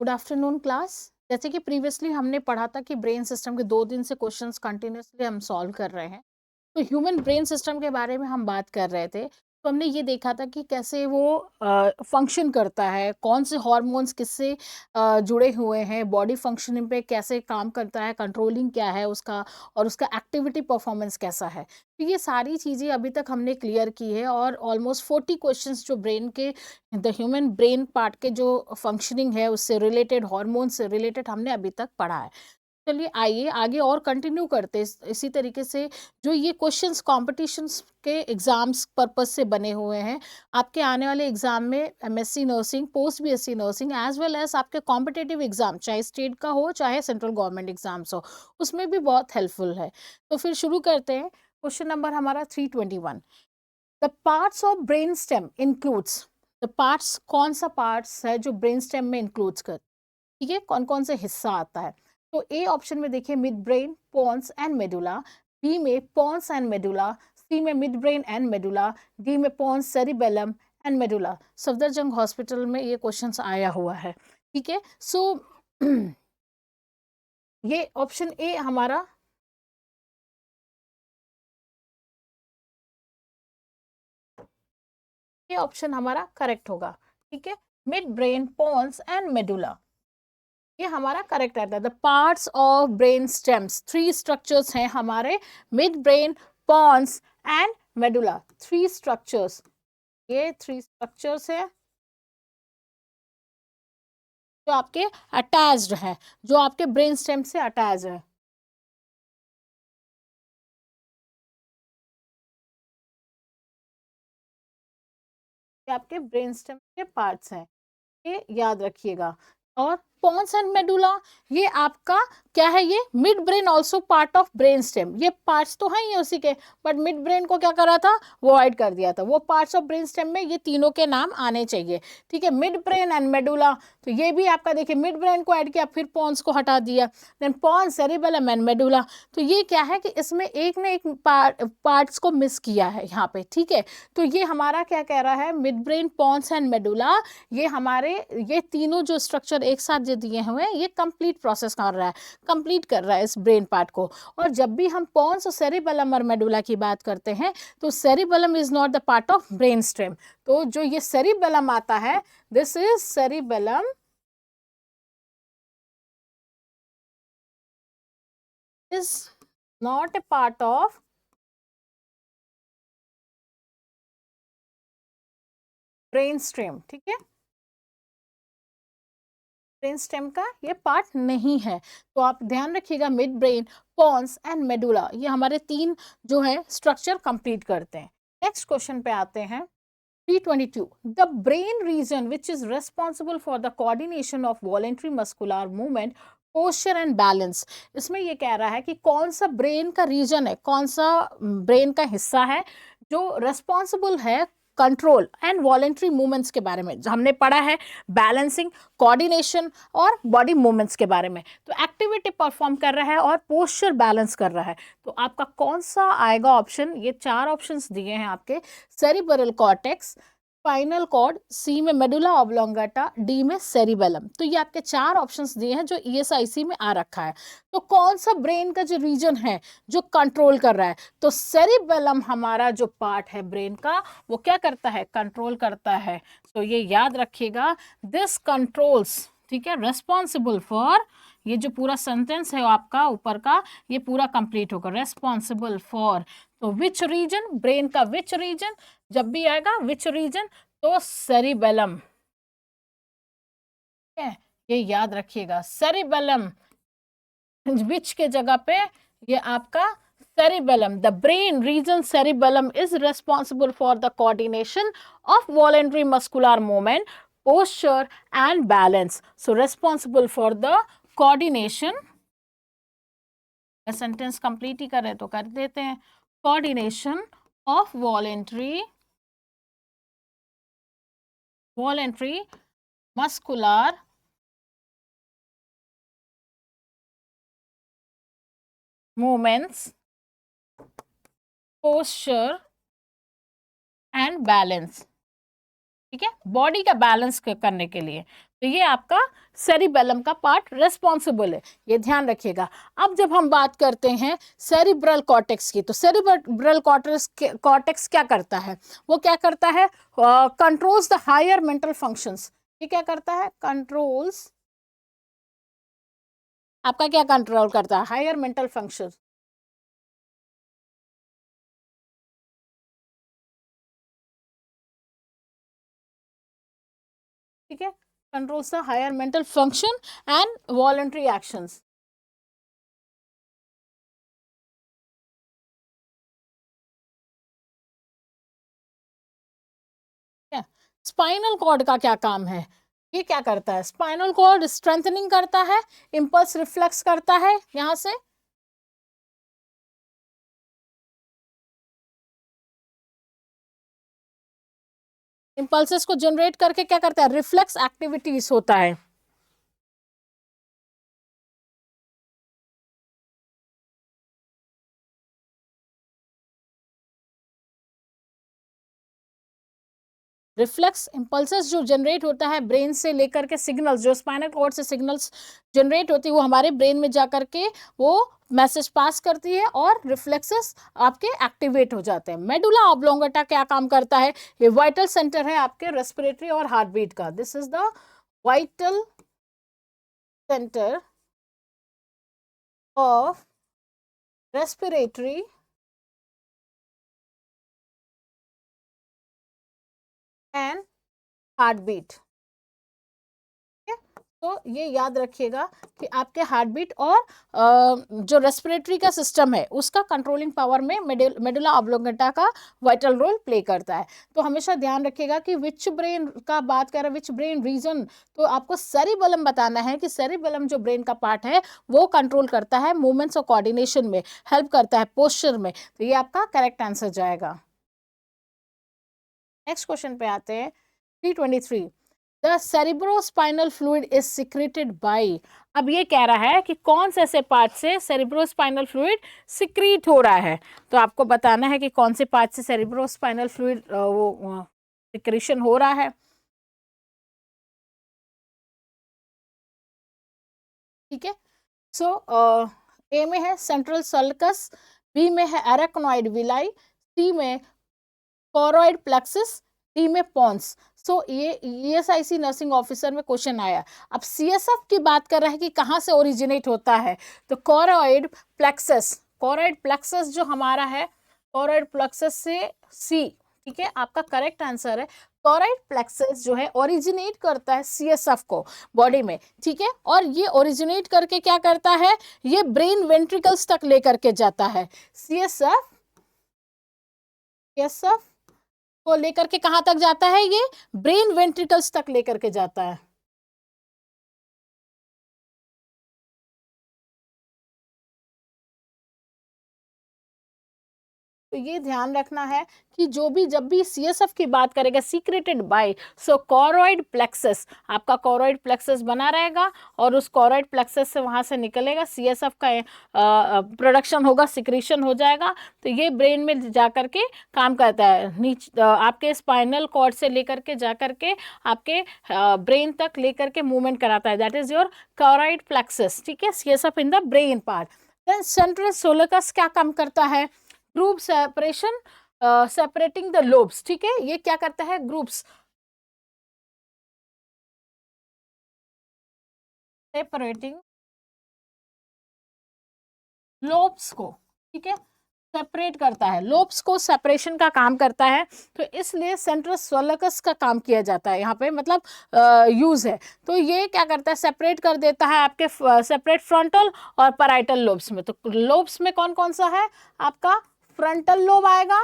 Good afternoon class. जैसे कि previously हमने पढ़ा था कि ब्रेन सिस्टम के 2 दिन से क्वेश्चंस कंटिन्यूअसली हम सॉल्व कर रहे हैं। तो ह्यूमन ब्रेन सिस्टम के बारे में हम बात कर रहे थे। तो हमने ये देखा था कि कैसे वो फंक्शन करता है, कौन से हार्मोन्स किससे जुड़े हुए हैं, बॉडी फंक्शनिंग पे कैसे काम करता है, कंट्रोलिंग क्या है उसका और उसका एक्टिविटी परफॉर्मेंस कैसा है। तो ये सारी चीज़ें अभी तक हमने क्लियर की है और ऑलमोस्ट 40 क्वेश्चंस जो ब्रेन के द ह्यूमन ब्रेन पार्ट के जो फंक्शनिंग है उससे रिलेटेड, हार्मोन से रिलेटेड हमने अभी तक पढ़ा है। चलिए आइए आगे और कंटिन्यू करते हैं इसी तरीके से। जो ये क्वेश्चंस कॉम्पिटिशन्स के एग्जाम्स पर्पस से बने हुए हैं, आपके आने वाले एग्जाम में MSc nursing, post BSc nursing as well as आपके कॉम्पिटिटिव एग्जाम, चाहे स्टेट का हो चाहे सेंट्रल गवर्नमेंट एग्जाम्स हो, उसमें भी बहुत हेल्पफुल है। तो फिर शुरू करते हैं। क्वेश्चन नंबर हमारा 321। The parts of brain stem includes. The parts, कौन सा पार्ट्स है जो ब्रेन स्टेम में इंक्लूड्स कर, ठीक है, कौन कौन से हिस्सा आता है। तो ए ऑप्शन में देखिए mid brain, pons and medulla. B में पोन्स एंड मेडुला। सी में midbrain and medulla. D में pons, cerebellum and medulla. Safdarjung hospital में ये क्वेश्चन आया हुआ है। ठीक है, सो ये ऑप्शन ए हमारा ये ऑप्शन हमारा करेक्ट होगा। ठीक है, mid brain, pons and medulla, ये हमारा करेक्ट आता है। The parts of brain stems, 3 structures हैं हमारे, mid brain, pons and medulla. 3 structures, ये 3 स्ट्रक्चर्स है जो आपके अटैच्ड है, जो आपके ब्रेन स्टेम से अटैच है। ये आपके ब्रेन स्टेम के पार्ट्स हैं, ये याद रखिएगा। और पॉन्स एंड मेडुला, ये आपका क्या है, ये mid brain also part of brain stem, ये पार्ट्स तो हैं ही उसी के, बट मिड ब्रेन को क्या करा था, वो ऐड कर दिया था। वो पार्ट्स ऑफ ब्रेन स्टेम में ये तीनों के नाम आने चाहिए। ठीक है, मिड ब्रेन एंड मेडुला, तो ये भी आपका देखिए मिड ब्रेन को ऐड किया, फिर पॉन्स को हटा दिया, then pons, cerebellum and medulla. तो ये क्या है कि इसमें एक ने एक पार्ट्स को मिस किया है यहाँ पे। ठीक है, तो ये हमारा क्या कह रहा है, mid brain, pons and medulla, ये हमारे, ये तीनों जो स्ट्रक्चर एक साथ जो दिए हुए हैं, ये कंप्लीट प्रोसेस कर रहा है, कंप्लीट कर रहा है इस ब्रेन पार्ट को। और जब भी हम पॉन्स और सेरिबेलम और मेडुला की बात करते हैं, तो cerebellum is not the part of brain stem. तो जो ये सेरिबेलम आता है, this is cerebellum is not a part of brain stem. ठीक है, ब्रेन स्टेम का ये पार्ट नहीं है। तो आप ध्यान रखिएगा, mid brain, pons and medulla, ये हमारे 3 जो है स्ट्रक्चर कंप्लीट करते हैं। नेक्स्ट क्वेश्चन पे आते हैं। 322. The brain region which is responsible for the coordination of voluntary muscular movement, posture and balance. इसमें ये कह रहा है कि कौन सा ब्रेन का रीजन है, कौन सा ब्रेन का हिस्सा है जो रेस्पॉन्सिबल है कंट्रोल एंड वॉलेंट्री मूवमेंट्स के बारे में। हमने पढ़ा है बैलेंसिंग, कोऑर्डिनेशन और बॉडी मूवमेंट्स के बारे में। तो एक्टिविटी परफॉर्म कर रहा है और पोस्चर बैलेंस कर रहा है। तो आपका कौन सा आएगा ऑप्शन, ये 4 ऑप्शंस दिए हैं आपके, सेरिब्रल कॉर्टेक्स, स्पाइनल कॉर्ड, सी में मेडुला ऑब्लोंगेटा, डी में सेरिबेलम। तो ये आपके 4 ऑप्शंस दिए हैं जो ईएसआईसी में आ रखा है। तो कौन सा ब्रेन का जो रीजन है जो कंट्रोल कर रहा है, तो सेरिबेलम हमारा जो पार्ट है ब्रेन का, वो क्या करता है, कंट्रोल करता है। तो ये याद रखिएगा, दिस कंट्रोल्स, ठीक है, रेस्पॉन्सिबल फॉर, ये जो पूरा सेंटेंस है आपका ऊपर का, ये पूरा कंप्लीट होगा, रेस्पॉन्सिबल फॉर। तो विच रीजन, ब्रेन का विच रीजन, जब भी आएगा विच रीजन, तो सेरिबेलम है, ये याद रखिएगा, सेरिबेलम विच के जगह पे ये आपका cerebellum, the brain region cerebellum is responsible for the coordination of voluntary muscular movement, posture and balance. So responsible for the coordination, sentence complete ही करें तो कर देते हैं, coordination of voluntary muscular movements, posture and balance। ठीक है, body का balance करने के लिए। तो ये आपका सेरिबेलम का पार्ट रेस्पॉन्सिबल है, ये ध्यान रखिएगा। अब जब हम बात करते हैं सेरिब्रल कॉर्टेक्स की, तो सेरिब्रल कॉर्टेक्स क्या करता है? वो क्या करता है? Controls the higher mental functions. ये क्या करता है? कंट्रोल्स, आपका क्या कंट्रोल करता है? Higher mental function. ठीक है, controls the higher mental function and voluntary actions. Spinal cord का क्या काम है? ये क्या करता है? स्पाइनल कॉर्ड स्ट्रेंथनिंग करता है, इंपल्स रिफ्लेक्स करता है, यहां से इंपल्सेस को जनरेट करके क्या करता है? रिफ्लेक्स एक्टिविटीज होता है। रिफ्लेक्स इंपल्सेस जो जनरेट होता है ब्रेन से लेकर के, सिग्नल्स जो स्पाइनल कॉर्ड से सिग्नल्स जनरेट होती है वो हमारे ब्रेन में जा करके वो मैसेज पास करती है और रिफ्लेक्सेस आपके एक्टिवेट हो जाते हैं। मेडुला ऑब्लोंगेटा क्या काम करता है? ये वाइटल सेंटर है आपके रेस्पिरेटरी और हार्ट बीट का। This is the vital centre of respiratory and heart beat. तो ये याद रखिएगा कि आपके हार्ट बीट और जो रेस्पिरेटरी का सिस्टम है उसका कंट्रोलिंग पावर में मेडुला ऑब्लोंगेटा का वाइटल रोल प्ले करता है। तो हमेशा ध्यान रखिएगा कि विच ब्रेन का बात कर रहे हैं, विच ब्रेन रीजन, तो आपको सेरिबेलम बताना है कि सेरिबेलम जो ब्रेन का पार्ट है वो कंट्रोल करता है मूवमेंट्स और कोऑर्डिनेशन में, हेल्प करता है पोस्चर में। तो ये आपका करेक्ट आंसर जाएगा। नेक्स्ट क्वेश्चन पे आते हैं 323। The cerebrospinal fluid is secreted by. अब ये कह रहा है कि कौन से ऐसे पार्ट से सेरिब्रोस्पाइनल फ्लूइड सिक्रीट हो रहा है। तो आपको बताना है कि कौन से पार्ट से सेरिब्रोस्पाइनल फ्लूइड वो सिक्रीशन हो रहा है। ठीक है, सो ए में है सेंट्रल सल्कस, बी में है एराक्नोइड विलाई, सी में कोरोइड प्लेक्सिस, डी में पॉन्स। सो ये ईएसआईसी नर्सिंग ऑफिसर में क्वेश्चन आया। अब सीएसएफ की बात कर रहा है कि कहाँ से ओरिजिनेट होता है, तो कोरोइड प्लेक्सस, कोरोइड प्लेक्सस जो हमारा है, कोरोइड प्लेक्सस से सी। ठीक है, आपका करेक्ट आंसर है। कोरोइड प्लेक्सस जो है ओरिजिनेट करता है सीएसएफ को बॉडी में। ठीक है, और ये ओरिजिनेट करके क्या करता है? ये ब्रेन वेंट्रिकल्स तक लेकर के जाता है। सीएसएफ सीएसएफ को लेकर के कहां तक जाता है? ये ब्रेन वेंट्रिकल्स तक लेकर के जाता है। तो ये ध्यान रखना है कि जो भी जब भी सीएसएफ की बात करेगा secreted by, so choroid plexus, आपका कोरोइड प्लेक्सस बना रहेगा और उस कोरोइड प्लेक्सस से वहां से निकलेगा सीएसएफ का प्रोडक्शन होगा, सिक्रीशन हो जाएगा। तो ये ब्रेन में जाकर के काम करता है, नीचे आपके स्पाइनल कॉर्ड से लेकर के जाकर के आपके ब्रेन तक लेकर के मूवमेंट कराता है। That is your choroid plexus. ठीक है, CSF in the brain part. Then central sulcus क्या काम करता है? Group separation, separating the lobes. ठीक है, ये क्या करता है? ग्रुप्स सेपरेटिंग लोब्स को, ठीक है, सेपरेट करता है, लोब्स को सेपरेशन का काम करता है। तो इसलिए सेंट्रल सोलकस का काम किया जाता है यहाँ पे, मतलब यूज है। तो ये क्या करता है? सेपरेट कर देता है आपके सेपरेट फ्रंटल और पैराइटल लोब्स में। तो लोब्स में कौन कौन सा है? आपका फ्रंटल लोब आएगा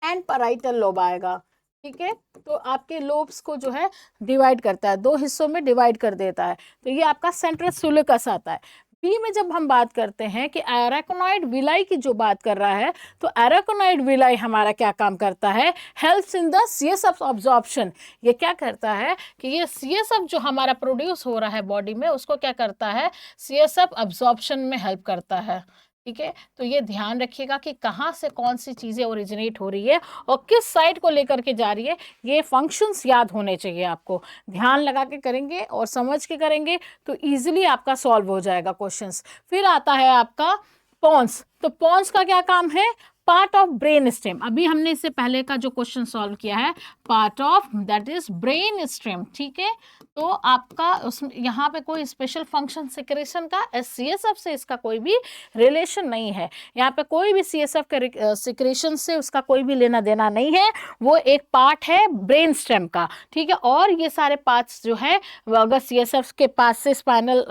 एंड पैराइटल लोब आएगा। ठीक है, तो आपके लोब्स को जो है डिवाइड करता है, दो हिस्सों में डिवाइड कर देता है। तो ये आपका सेंट्रल सोलकस आता है। बी में जब हम बात करते हैं कि एराकोनॉइड विलाई की जो बात कर रहा है, तो एराकोनॉइड विलाई हमारा क्या काम करता है? Helps in the CSF absorption. ये क्या करता है कि ये सीएसएफ जो हमारा प्रोड्यूस हो रहा है बॉडी में, उसको क्या करता है? सीएसएफ अब्जॉर्प्शन में हेल्प करता है। ठीक है, तो ये ध्यान रखिएगा कि कहाँ से कौन सी चीजें ओरिजिनेट हो रही है और किस साइड को लेकर के जा रही है, ये फंक्शंस याद होने चाहिए आपको। ध्यान लगा के करेंगे और समझ के करेंगे तो इजीली आपका सॉल्व हो जाएगा क्वेश्चंस। फिर आता है आपका पॉन्स। तो पॉन्स का क्या काम है? Part of brain stem. अभी हमने इससे पहले का जो क्वेश्चन सॉल्व किया है, part of that is brain stem, ठीक है। तो आपका उस यहाँ पे कोई स्पेशल फंक्शन सिक्रेशन का सीएसएफ से इसका कोई भी रिलेशन नहीं है। यहाँ पे कोई भी सीएसएफ के सिक्रेशन से उसका कोई भी लेना देना नहीं है, वो एक पार्ट है ब्रेन स्टेम का, ठीक है। और ये सारे पार्ट्स जो है अगर सीएसएफ के पास से स्पाइनल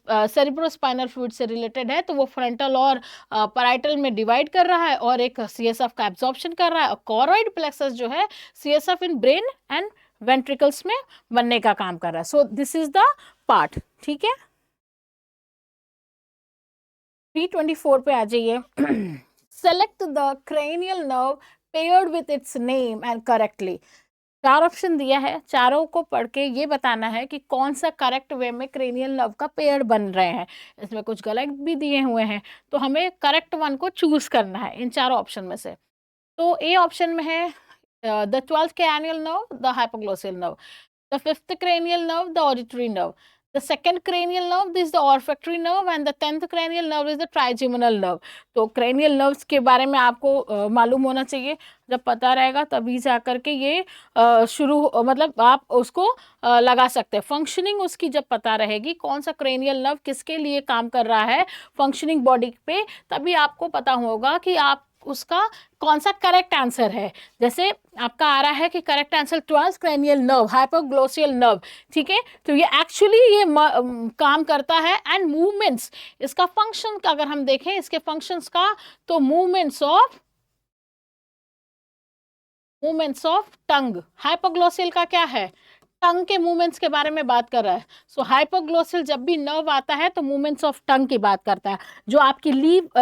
सेरिब्रोस्पाइनल फ्लूइड से रिलेटेड है तो वो फ्रंटल और पैराइटल में डिवाइड कर रहा है और एक सीएसएफ का एब्जॉर्प्शन कर रहा है, और कॉरोइड प्लेक्सस जो है CSF in brain and ventricles में बनने का काम कर रहा है। So this is the part, ठीक है। 324 पे आ जाइए। Select the cranial nerve paired with its name and correctly. चार ऑप्शन दिया है, चारों को पढ़ के ये बताना है कि कौन सा करेक्ट वे में क्रेनियल नर्व का पेयर बन रहे हैं। इसमें कुछ गलत भी दिए हुए हैं, तो हमें करेक्ट वन को चूज करना है इन चारों ऑप्शन में से। तो ए ऑप्शन में है the 12th cranial nerve, the hypoglossal nerve. The 5th cranial nerve, the auditory nerve. The 2nd cranial nerve, this is the olfactory nerve, and the 10th cranial nerve is the trigeminal nerve. तो cranial nerves के बारे में आपको मालूम होना चाहिए। जब पता रहेगा तभी जा करके ये मतलब आप उसको लगा सकते हैं। फंक्शनिंग उसकी जब पता रहेगी कौन सा क्रेनियल नर्व किसके लिए काम कर रहा है फंक्शनिंग बॉडी पे, तभी आपको पता होगा कि आप उसका कौन सा करेक्ट आंसर है। जैसे आपका आ रहा है कि correct answer 12th cranial nerve, hypoglossal nerve, ठीक है। तो ये एक्चुअली ये काम करता है एंड मूवमेंट्स, इसका फंक्शन का अगर हम देखें इसके फंक्शंस का, तो मूवमेंट्स ऑफ टंग। हाइपोग्लोसियल का क्या है? टंग के मूवमेंट्स के बारे में बात कर रहा है। सो हाइपोग्लोसियल जब भी नर्व आता है तो मूवमेंट्स ऑफ टंग की बात करता है। जो आपकी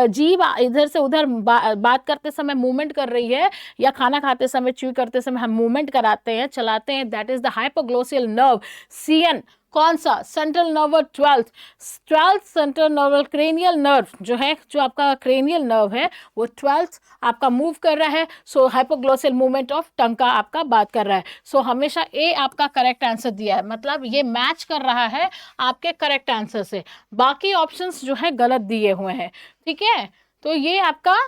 जीभ इधर से उधर बात करते समय मूवमेंट कर रही है, या खाना खाते समय च्यू करते समय हम मूवमेंट कराते हैं, चलाते हैं, that is the hypoglossal nerve. CN कौन सा? Central nerve 12th central nerval cranial nerve जो है, जो आपका क्रेनियल नर्व है वो 12th आपका मूव कर रहा है। सो हाइपोग्लोसियल मूवमेंट ऑफ टंग का आपका बात कर रहा है। सो हमेशा ए आपका करेक्ट आंसर दिया है, मतलब ये मैच कर रहा है आपके करेक्ट आंसर से। बाकी ऑप्शंस जो है गलत दिए हुए हैं, ठीक है। तो ये आपका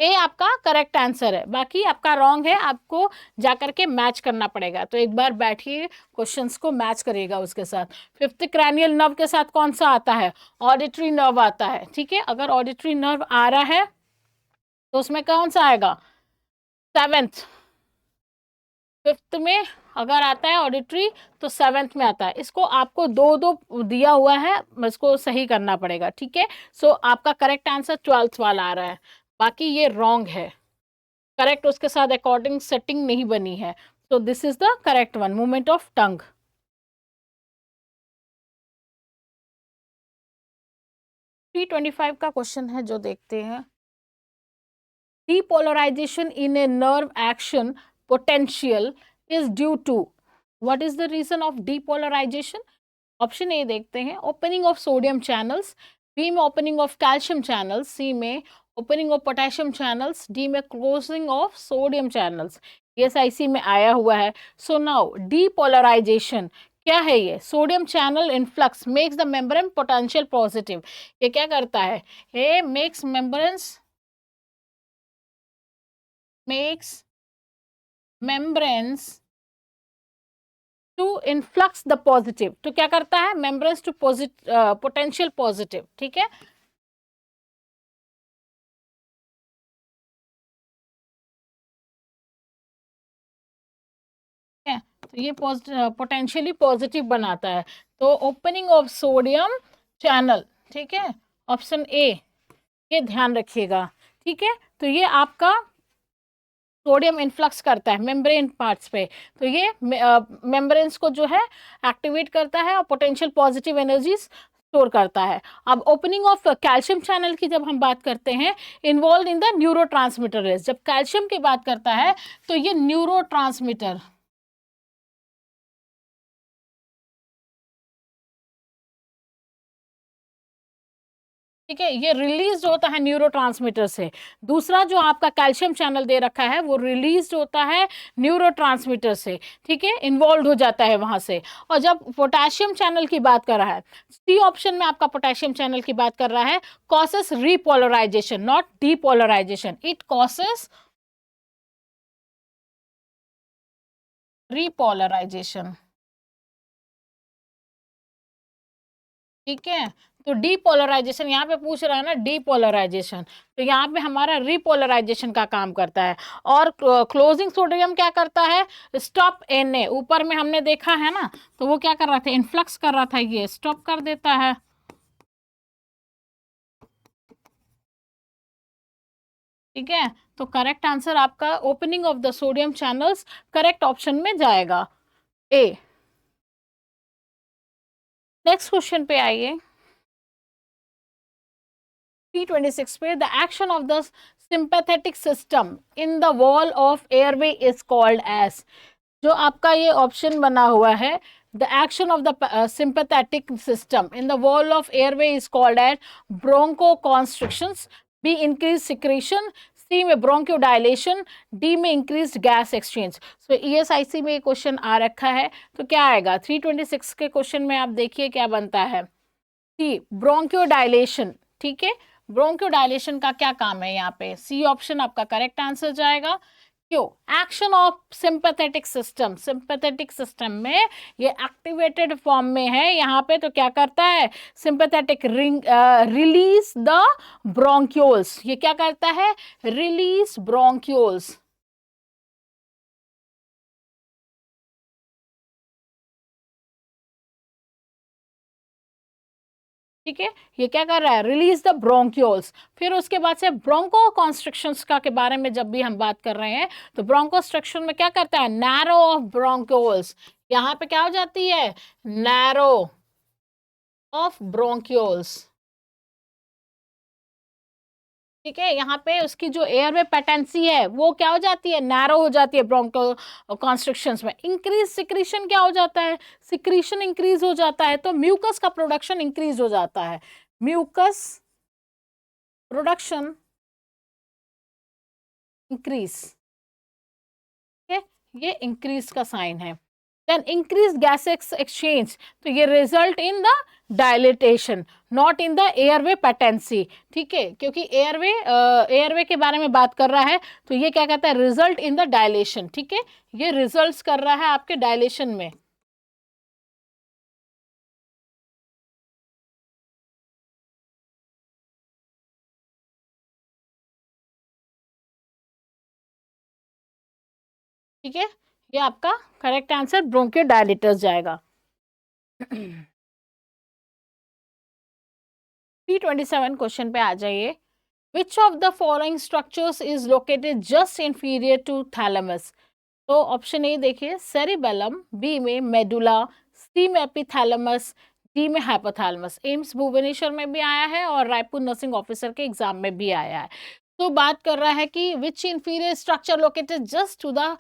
ए आपका करेक्ट आंसर है, बाकी आपका रॉन्ग है, आपको जाकर के मैच करना पड़ेगा। तो एक बार बैठिए, क्वेश्चंस को मैच करिएगा उसके साथ। 5th क्रैनियल नर्व के साथ कौन सा आता है? ऑडिटरी नर्व आता है, ठीक है। अगर ऑडिटरी नर्व आ रहा है तो उसमें कौन सा आएगा? 7th। 5th में अगर आता है ऑडिटरी तो 7th में आता है। इसको आपको दो दो दिया हुआ है, इसको सही करना पड़ेगा, ठीक है। सो आपका करेक्ट आंसर 12th वाला आ रहा है, बाकी ये रॉन्ग है। करेक्ट उसके साथ अकॉर्डिंग सेटिंग नहीं बनी है। तो this is the correct one, movement of tongue. 325 का क्वेश्चन है जो देखते हैं। Depolarization in a nerve action potential is due to, what is the reason of depolarization? Option A देखते हैं, opening of sodium channels, B में opening of calcium channels, C में opening of potassium channels, D में closing of sodium channels. ये SIC में आया हुआ है। सो नाउ डीपोलराइजेशन क्या है? ये sodium channel influx makes the membrane potential positive. ये क्या करता है? ये makes membranes to influx the positive। तो क्या करता है? membranes to potential positive, ठीक है। तो ये पोटेंशियली पॉजिटिव बनाता है। तो ओपनिंग ऑफ सोडियम चैनल, ठीक है, ऑप्शन ए, ये ध्यान रखिएगा, ठीक है। तो ये आपका सोडियम इन्फ्लक्स करता है मेम्ब्रेन पार्ट्स पे, तो ये मेम्ब्रेन्स को जो है एक्टिवेट करता है और पोटेंशियल पॉजिटिव एनर्जी स्टोर करता है। अब ओपनिंग ऑफ कैल्शियम चैनल की जब हम बात करते हैं, involve in the neuro transmitter, जब कैल्शियम की बात करता है तो ये न्यूरो ट्रांसमीटर, ठीक है, ये रिलीज होता है न्यूरोट्रांसमीटर से। दूसरा जो आपका कैल्शियम चैनल दे रखा है वो रिलीज होता है न्यूरोट्रांसमीटर से, ठीक है, इन्वॉल्व हो जाता है वहां से। और जब पोटेशियम चैनल की बात कर रहा है, सी ऑप्शन में आपका पोटेशियम चैनल की बात कर रहा है, causes repolarization not depolarization, it causes repolarization, ठीक है। तो डीपोलराइजेशन यहाँ पे पूछ रहा है ना, डीपोलराइजेशन, तो यहाँ पे हमारा रिपोलराइजेशन का काम करता है। और क्लोजिंग सोडियम क्या करता है, स्टॉप एन, ऊपर में हमने देखा है ना, तो वो क्या कर रहा था, इन्फ्लक्स कर रहा था, ये स्टॉप कर देता है, ठीक है। तो करेक्ट आंसर आपका opening of the sodium channels correct option में जाएगा, ए। नेक्स्ट क्वेश्चन पे आइए, 326 पे, the action of the sympathetic system in the wall of airway is called as. जो आपका ये ऑप्शन बना हुआ है, the action of the sympathetic system in the wall of airway is called as bronchoconstrictions, B increase secretion, C में bronchodilation, D में increase gas exchange. So ESIC में ये क्वेश्चन आ रखा है, तो क्या आएगा 326 के क्वेश्चन में, आप देखिए क्या बनता है, सी ब्रोंकियो डायलेशन, ठीक है। ब्रोंकियो डायलेशन का क्या काम है यहाँ पे, सी ऑप्शन आपका करेक्ट आंसर जाएगा। क्यों, action of sympathetic system, sympathetic system में ये एक्टिवेटेड फॉर्म में है यहाँ पे, तो क्या करता है, sympathetic ring release the bronchioles, ये क्या करता है, रिलीज ब्रोंक्यूल्स, ठीक है। ये क्या कर रहा है, रिलीज द ब्रोंक्यूल्स। फिर उसके बाद से ब्रोंको कॉन्स्ट्रिक्शंस का के बारे में जब भी हम बात कर रहे हैं, तो ब्रोंकोस्ट्रक्शन में क्या करता है, नैरो ऑफ ब्रोंक्यूल्स, यहाँ पे क्या हो जाती है, नैरो ऑफ ब्रोंक्यूल्स, ठीक है। यहाँ पे उसकी जो एयरवे पेटेंसी है वो क्या हो जाती है, नैरो हो जाती है ब्रोंको कॉन्स्ट्रिक्शंस में। इंक्रीज सिक्रीशन क्या हो जाता है, सिक्रीशन इंक्रीज हो जाता है, तो म्यूकस का प्रोडक्शन इंक्रीज हो जाता है, म्यूकस प्रोडक्शन इंक्रीज, ठीक है, ये इंक्रीज का साइन है। देन इंक्रीज गैस एक्सचेंज, तो ये result in the dilatation not in the airway patency, ठीक है, क्योंकि एयरवे के बारे में बात कर रहा है, तो ये क्या कहता है, रिजल्ट इन द डायलेशन, ठीक है, ये रिजल्ट्स कर रहा है आपके डायलेशन में। ठीक है, ये आपका करेक्ट आंसर ब्रोंकियोडायलेटर्स जाएगा। 327 क्वेश्चन पे आ जाइए, which of the following structures is located just inferior to thalamus. तो ऑप्शन ए देखिए, सेरिबेलम, बी में मेडुला, सी में एपिथैलेमस, डी में हाइपोथैलेमस। एम्स भुवनेश्वर में भी आया है और रायपुर नर्सिंग ऑफिसर के एग्जाम में भी आया है। तो बात कर रहा है कि which inferior structure located just to the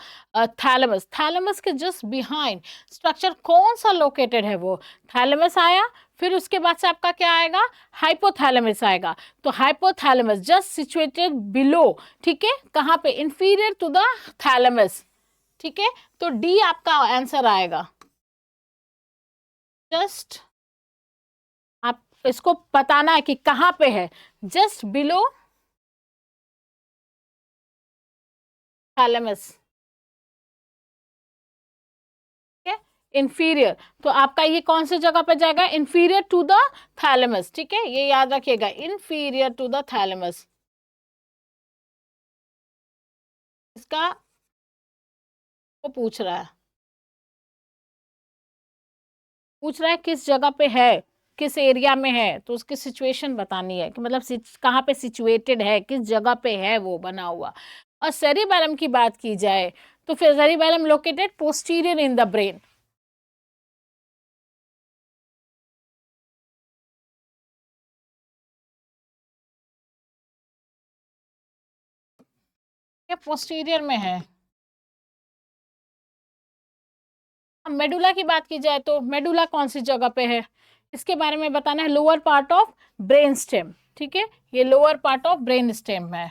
thalamus, thalamus के जस्ट बिहाइंड स्ट्रक्चर कौन सा लोकेटेड है, वो थैलेमस आया, फिर उसके बाद से आपका क्या आएगा, हाइपोथैलेमस आएगा। तो हाइपोथैलेमस जस्ट सिचुएटेड बिलो, ठीक है, कहाँ पे, इंफीरियर टू द थैलेमस, ठीक है। तो डी आपका आंसर आएगा। जस्ट आप इसको बताना है कि कहां पे है, जस्ट बिलो थैलेमस, ठीक है, इंफीरियर। तो आपका ये कौन सी जगह पे जाएगा, इंफीरियर टू द थैलेमस, ठीक है, ये याद रखिएगा, इंफीरियर टू द थैलेमस। इसका वो पूछ रहा है किस जगह पे है, किस एरिया में है, तो उसकी सिचुएशन बतानी है कि मतलब कहाँ पे सिचुएटेड है, किस जगह पे है वो बना हुआ। और सेरिबेलम की बात की जाए, तो फिर cerebellum located posterior in the brain, ये पोस्टीरियर में है। मेडुला की बात की जाए, तो मेडुला कौन सी जगह पे है, इसके बारे में बताना है, lower part of brain stem, ठीक है, ये lower part of brain stem है।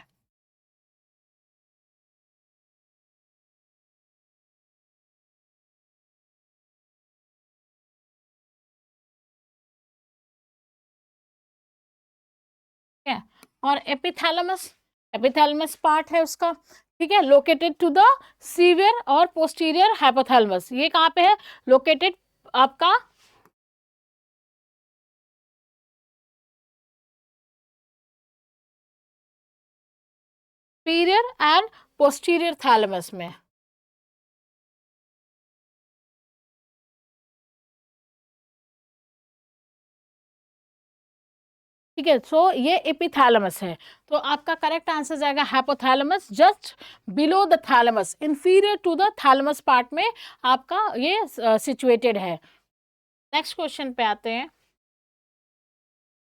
ठीक है, और एपिथैलेमस, एपिथैलेमस पार्ट है उसका, ठीक है, लोकेटेड टू द सीवियर और पोस्टीरियर हाइपोथैलेमस। ये कहाँ पे है लोकेटेड आपका? सुपीरियर एंड पोस्टीरियर थैलेमस में। ठीक है, सो ये एपिथैलेमस है, तो आपका करेक्ट आंसर जाएगा hypothalamus, just below the thalamus, inferior to the thalamus part में आपका ये सिचुएटेड है। नेक्स्ट क्वेश्चन पे आते हैं।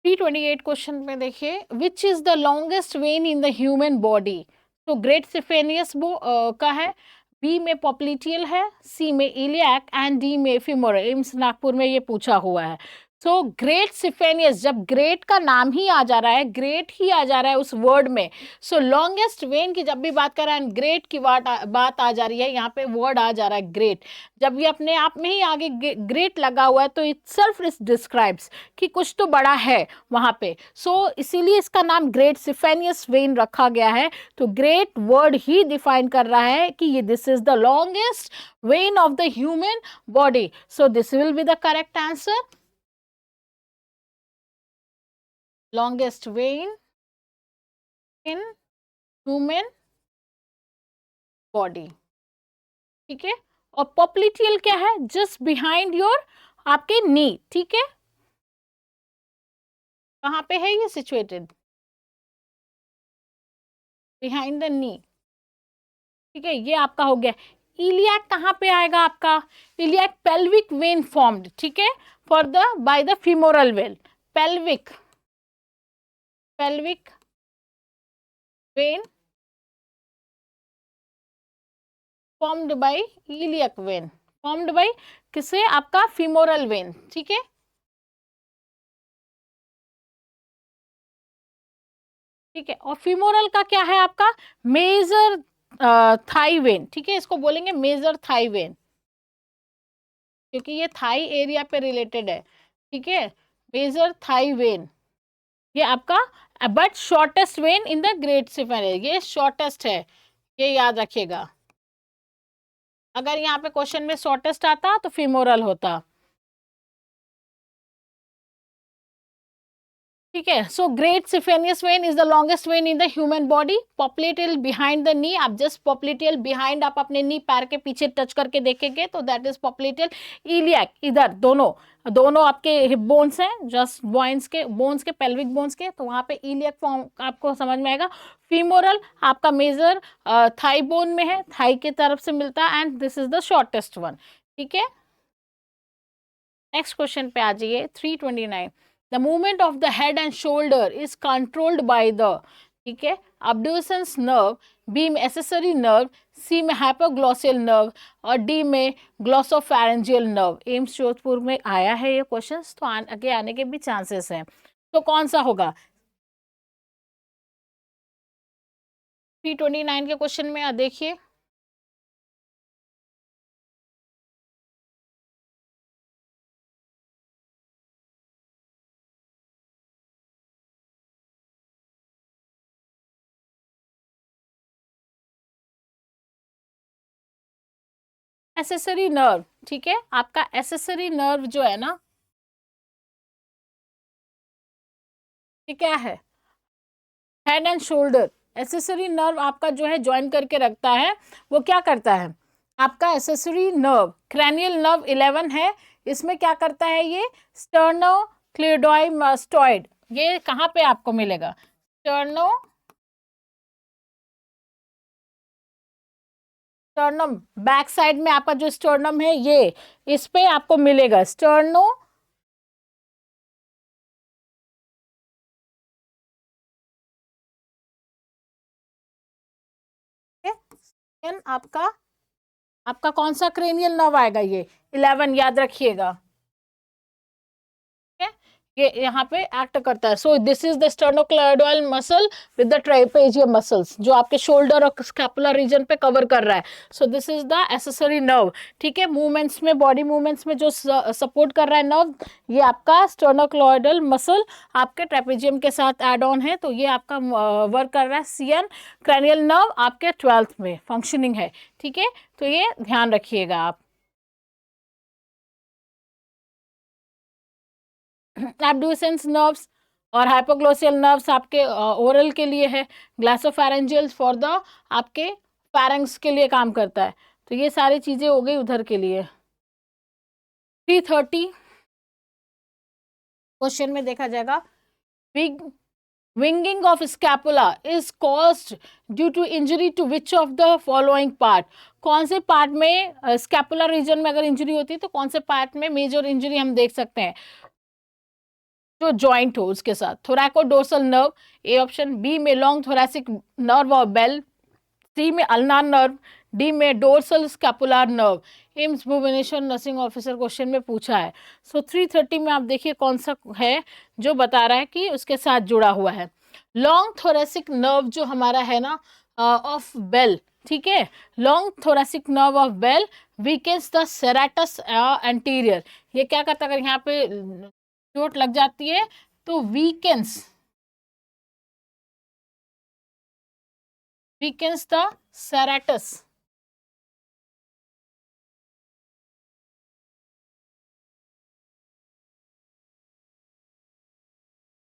328 क्वेश्चन में देखिए, which is the longest vein in the human body? तो ग्रेट सिफेनियस का है, बी में पॉप्लिटियल है, सी में इलियाक एंड डी में फिमोरल। एम्स नागपुर में ये पूछा हुआ है। सो ग्रेट सिफेनियस, जब ग्रेट का नाम ही आ जा रहा है, ग्रेट ही आ जा रहा है उस वर्ड में, सो लॉन्गेस्ट वेन की जब भी बात कर रहा है, ग्रेट की बात आ जा रही है, यहाँ पे वर्ड आ जा रहा है ग्रेट, जब ये अपने आप में ही आगे ग्रेट लगा हुआ है तो इट सेल्फ इज डिस्क्राइब्स कि कुछ तो बड़ा है वहां पे। सो इसीलिए इसका नाम ग्रेट सिफेनियस वेन रखा गया है। तो ग्रेट वर्ड ही डिफाइन कर रहा है कि ये this is the longest when of the human body. So this will be the correct answer, longest vein in human body. ठीक है, और पॉप्लिटियल क्या है? जस्ट बिहाइंड योर आपके नी। ठीक है, कहाँ पे है ये सिचुएटेड? बिहाइंड द नी। ठीक है, ये आपका हो गया। इलियाक कहाँ पे आएगा आपका? इलियाक पेल्विक वेन फॉर्म्ड, ठीक है, for the by the femoral when. Pelvic, pelvic when formed by iliac when, formed by किसे? आपका फीमोरल वेन। ठीक है, ठीक है, और फीमोरल का क्या है आपका? Major thigh vein. ठीक है, इसको बोलेंगे मेजर थाई वेन, क्योंकि ये थाई एरिया पे रिलेटेड है। ठीक है, मेजर थाई वेन ये आपका, but shortest vein in the great saphenous, ये शॉर्टेस्ट है, ये याद रखिएगा। अगर यहाँ पे क्वेश्चन में शॉर्टेस्ट आता तो फीमोरल होता। ठीक है, so great saphenous vein is the longest vein in the human body, popliteal behind the knee. आप जस्ट पॉप्लिटियल बिहाइंड, आप अपने नी पैर के पीछे टच करके देखेंगे तो दैट इज पॉप्लिटियल। इलियक इधर, दोनों दोनों आपके हिप बोन्स हैं, जस्ट बोन्स के पेल्विक बोन्स के, तो वहां पे इलियक फॉर्म आपको समझ में आएगा। फीमोरल आपका मेजर थाई बोन में है, थाई की तरफ से मिलता है, and this is the shortest one. ठीक है, नेक्स्ट क्वेश्चन पे आ जाइए। 329, the movement of the head and shoulder is controlled by the, ठीक है, अब्ड्यूसेंस नर्व, बी में एसेसरी नर्व, सी में हाइपोग्लॉसियल नर्व, और डी में ग्लॉसोफैरेंजियल नर्व। एम्स जोधपुर में आया है ये क्वेश्चन, तो आगे आने के भी चांसेस हैं, तो कौन सा होगा? 329 के क्वेश्चन में देखिए, एसेसरी नर्व। ठीक है, आपका एसेसरी नर्व जो है ना, ये क्या है? Head and shoulder, accessory nerve आपका जो है ज्वाइन करके रखता है, वो क्या करता है? आपका एसेसरी नर्व क्रैनियल नर्व 11 है, इसमें क्या करता है ये? स्टर्नोक्लेडोमास्टॉइड, ये कहाँ पे आपको मिलेगा? स्टर्नम बैक साइड में आपका जो स्टर्नम है, ये इस पे आपको मिलेगा स्टर्नो, आपका आपका कौन सा क्रेनियल नर्व आएगा? ये 11 याद रखिएगा। ठीक है, ये यहाँ पे एक्ट करता है. So this is the sternocleidoid muscle with the trapezium muscles, जो आपके शोल्डर और स्कैपुलर रीजन पे कवर कर रहा है. So this is the accessory nerve. ठीक है, मूवमेंट्स में, बॉडी मूवमेंट्स में जो सपोर्ट कर रहा है नर्व, ये आपका स्टर्नोक्लेडोइड मसल आपके ट्रेपेजियम के साथ एड ऑन है. तो ये आपका वर्क कर रहा है. सीएन क्रैनियल नर्व आपके 12th में फंक्शनिंग है. ठीक है, तो ये ध्यान रखिएगा आप. एब्ड्यूसेंस नर्व्स और हाइपोग्लोसियल नर्व्स आपके ओरल के लिए है. ग्लासोफैरेंजियल फॉर द आपके फैरेंक्स के लिए काम करता है. तो ये सारी चीजें हो गई उधर के लिए. 330 क्वेश्चन में देखा जाएगा, winging of scapula is caused due to injury to which of the following part. कौन से पार्ट में स्कैपुलर रीजन में अगर इंजरी होती है तो कौन से पार्ट में मेजर इंजरी हम देख सकते हैं जो ज्वाइंट हो उसके साथ. Thoracodorsal nerve A option, B में लॉन्ग थोरैसिक नर्व और बेल, सी में अल्नार नर्व, डी में dorsal scapular nerve. AIIMS Bhubaneswar nursing officer question में पूछा है. सो 330 में आप देखिए कौन सा है जो बता रहा है कि उसके साथ जुड़ा हुआ है. लॉन्ग थोरैसिक नर्व जो हमारा है ना ऑफ बेल. ठीक है, long thoracic nerve of Bell weakens the serratus anterior. ये क्या करता है, अगर यहाँ पे चोट लग जाती है तो वीकेंस द सेरेटस.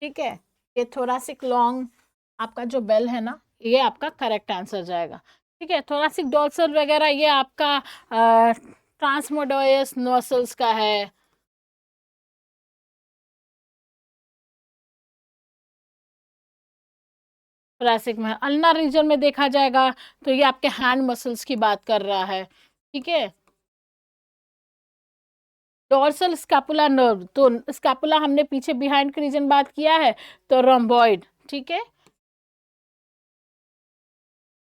ठीक है, ये थोरासिक लॉन्ग आपका जो बेल है ना, ये आपका करेक्ट आंसर जाएगा. ठीक है, थोरासिक डोर्सल वगैरह ये आपका ट्रांसमोडोयस नर्सल्स का है. थोरासिक में अल्नार रीजन में देखा जाएगा तो ये आपके हैंड मसल्स की बात कर रहा है. ठीक है, डोर्सल स्कैपुला नर्व, तो स्कैपुला हमने पीछे बिहाइंड के रीजन बात किया है, तो रोम्बॉइड. ठीक है,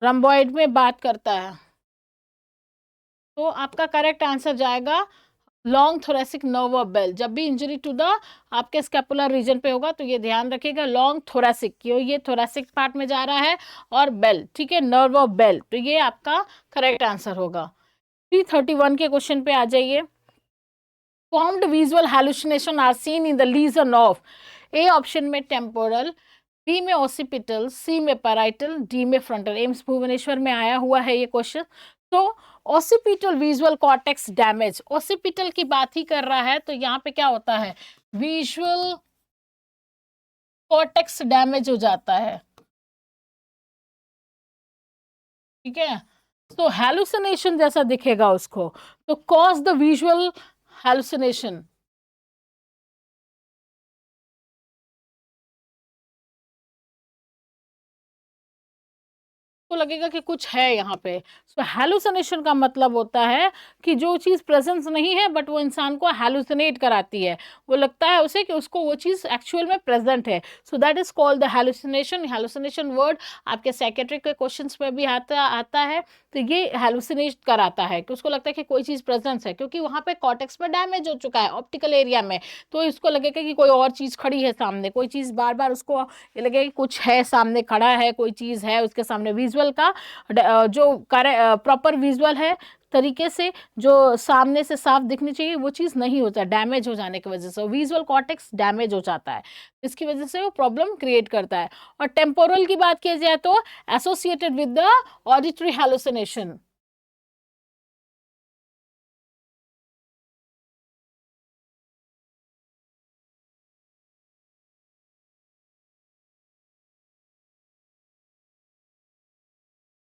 रोम्बॉइड में बात करता है. तो आपका करेक्ट आंसर जाएगा long thoracic nerve of Bell. जब भी इंजरी टू द आपके स्कैपुलर रीजन पे होगा तो ये ध्यान रखिएगा, लॉन्ग थोरेसिक, क्यों ये थोरेसिक पार्ट में जा रहा है, और बेल. ठीक है, नर्व ऑफ बेल, तो ये आपका करेक्ट आंसर होगा. 331 के क्वेश्चन पे आ जाइए. Formed visual hallucination are seen in the lesion of. A option में टेम्पोरल, बी में ओसिपिटल, सी में पैराइटल, डी में फ्रंटल. एम्स भुवनेश्वर में आया हुआ है ये क्वेश्चन. तो occipital visual cortex damage, occipital की बात ही कर रहा है, तो यहाँ पे क्या होता है, विजुअल कॉर्टेक्स डैमेज हो जाता है. ठीक है, तो हैलुसिनेशन जैसा दिखेगा उसको, तो कॉज द विजुअल हैलुसिनेशन. तो लगेगा कि कुछ है यहाँ पे. सो हैलुसिनेशन का मतलब होता है कि जो चीज़ प्रेजेंस नहीं है बट वो इंसान को हैलुसिनेट कराती है, वो लगता है उसे कि उसको वो चीज़ एक्चुअल में प्रेजेंट है. So that is called the hallucination. Hallucination word आपके साइकेट्रिक के क्वेश्चंस में भी आता है. तो ये हैलुसिनेट कराता है कि उसको लगता है कि कोई चीज़ प्रेजेंस है, क्योंकि वहाँ पे कॉर्टेक्स में डैमेज हो चुका है ऑप्टिकल एरिया में. तो इसको लगेगा कि कोई और चीज़ खड़ी है सामने, कोई चीज़ बार बार उसको ये लगेगा कि कुछ है सामने खड़ा है, कोई चीज़ है उसके सामने. विजुअल का जो प्रॉपर विजुअल है तरीके से जो सामने से साफ दिखनी चाहिए वो चीज़ नहीं होता, डैमेज हो जाने की वजह से विजुअल कॉर्टेक्स डैमेज हो जाता है, इसकी वजह से वो प्रॉब्लम क्रिएट करता है. और टेम्पोरल की बात की जाए तो associated with the auditory hallucination.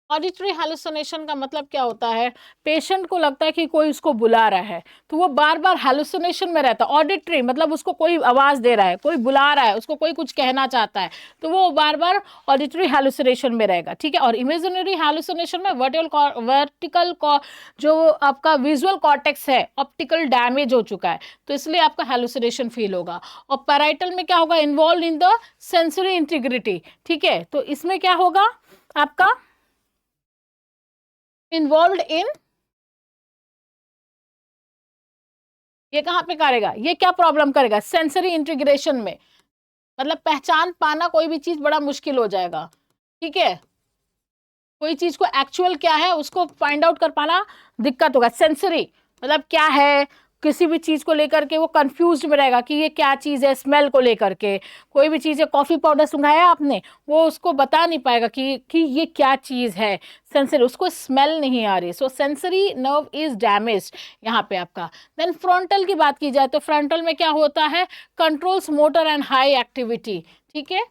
Auditory hallucination का मतलब क्या होता है, पेशेंट को लगता है कि कोई उसको बुला रहा है, तो वो बार बार हैलुसिनेशन में रहता है. ऑडिटरी मतलब उसको कोई आवाज़ दे रहा है, कोई बुला रहा है, उसको कोई कुछ कहना चाहता है, तो वो बार बार ऑडिटरी हैलुसिनेशन में रहेगा. ठीक है, और इमेजिनरी हैलुसिनेशन में वर्टिकल जो आपका विजुअल कॉर्टेक्स है ऑप्टिकल डैमेज हो चुका है, तो इसलिए आपका हैलुसिनेशन फील होगा. और पैराइटल में क्या होगा, involve in the sensory integrity. ठीक है, तो इसमें क्या होगा आपका, involved in ये कहाँ पे करेगा, ये क्या प्रॉब्लम करेगा, सेंसरी इंटीग्रेशन में, मतलब पहचान पाना कोई भी चीज बड़ा मुश्किल हो जाएगा, ठीक है। कोई चीज को एक्चुअल क्या है उसको फाइंड आउट कर पाना दिक्कत होगा। सेंसरी मतलब क्या है, किसी भी चीज को लेकर के वो कंफ्यूज में रहेगा कि ये क्या चीज है, स्मेल को लेकर के, कोई भी चीज है, कॉफी पाउडर सुंघाया आपने, वो उसको बता नहीं पाएगा कि ये क्या चीज है। सेंसरी, उसको स्मेल नहीं आ रही, सो सेंसरी नर्व इज डैमेज यहाँ पे आपका। देन फ्रंटल की बात की जाए तो फ्रंटल में क्या होता है, controls motor and high activity, ठीक है।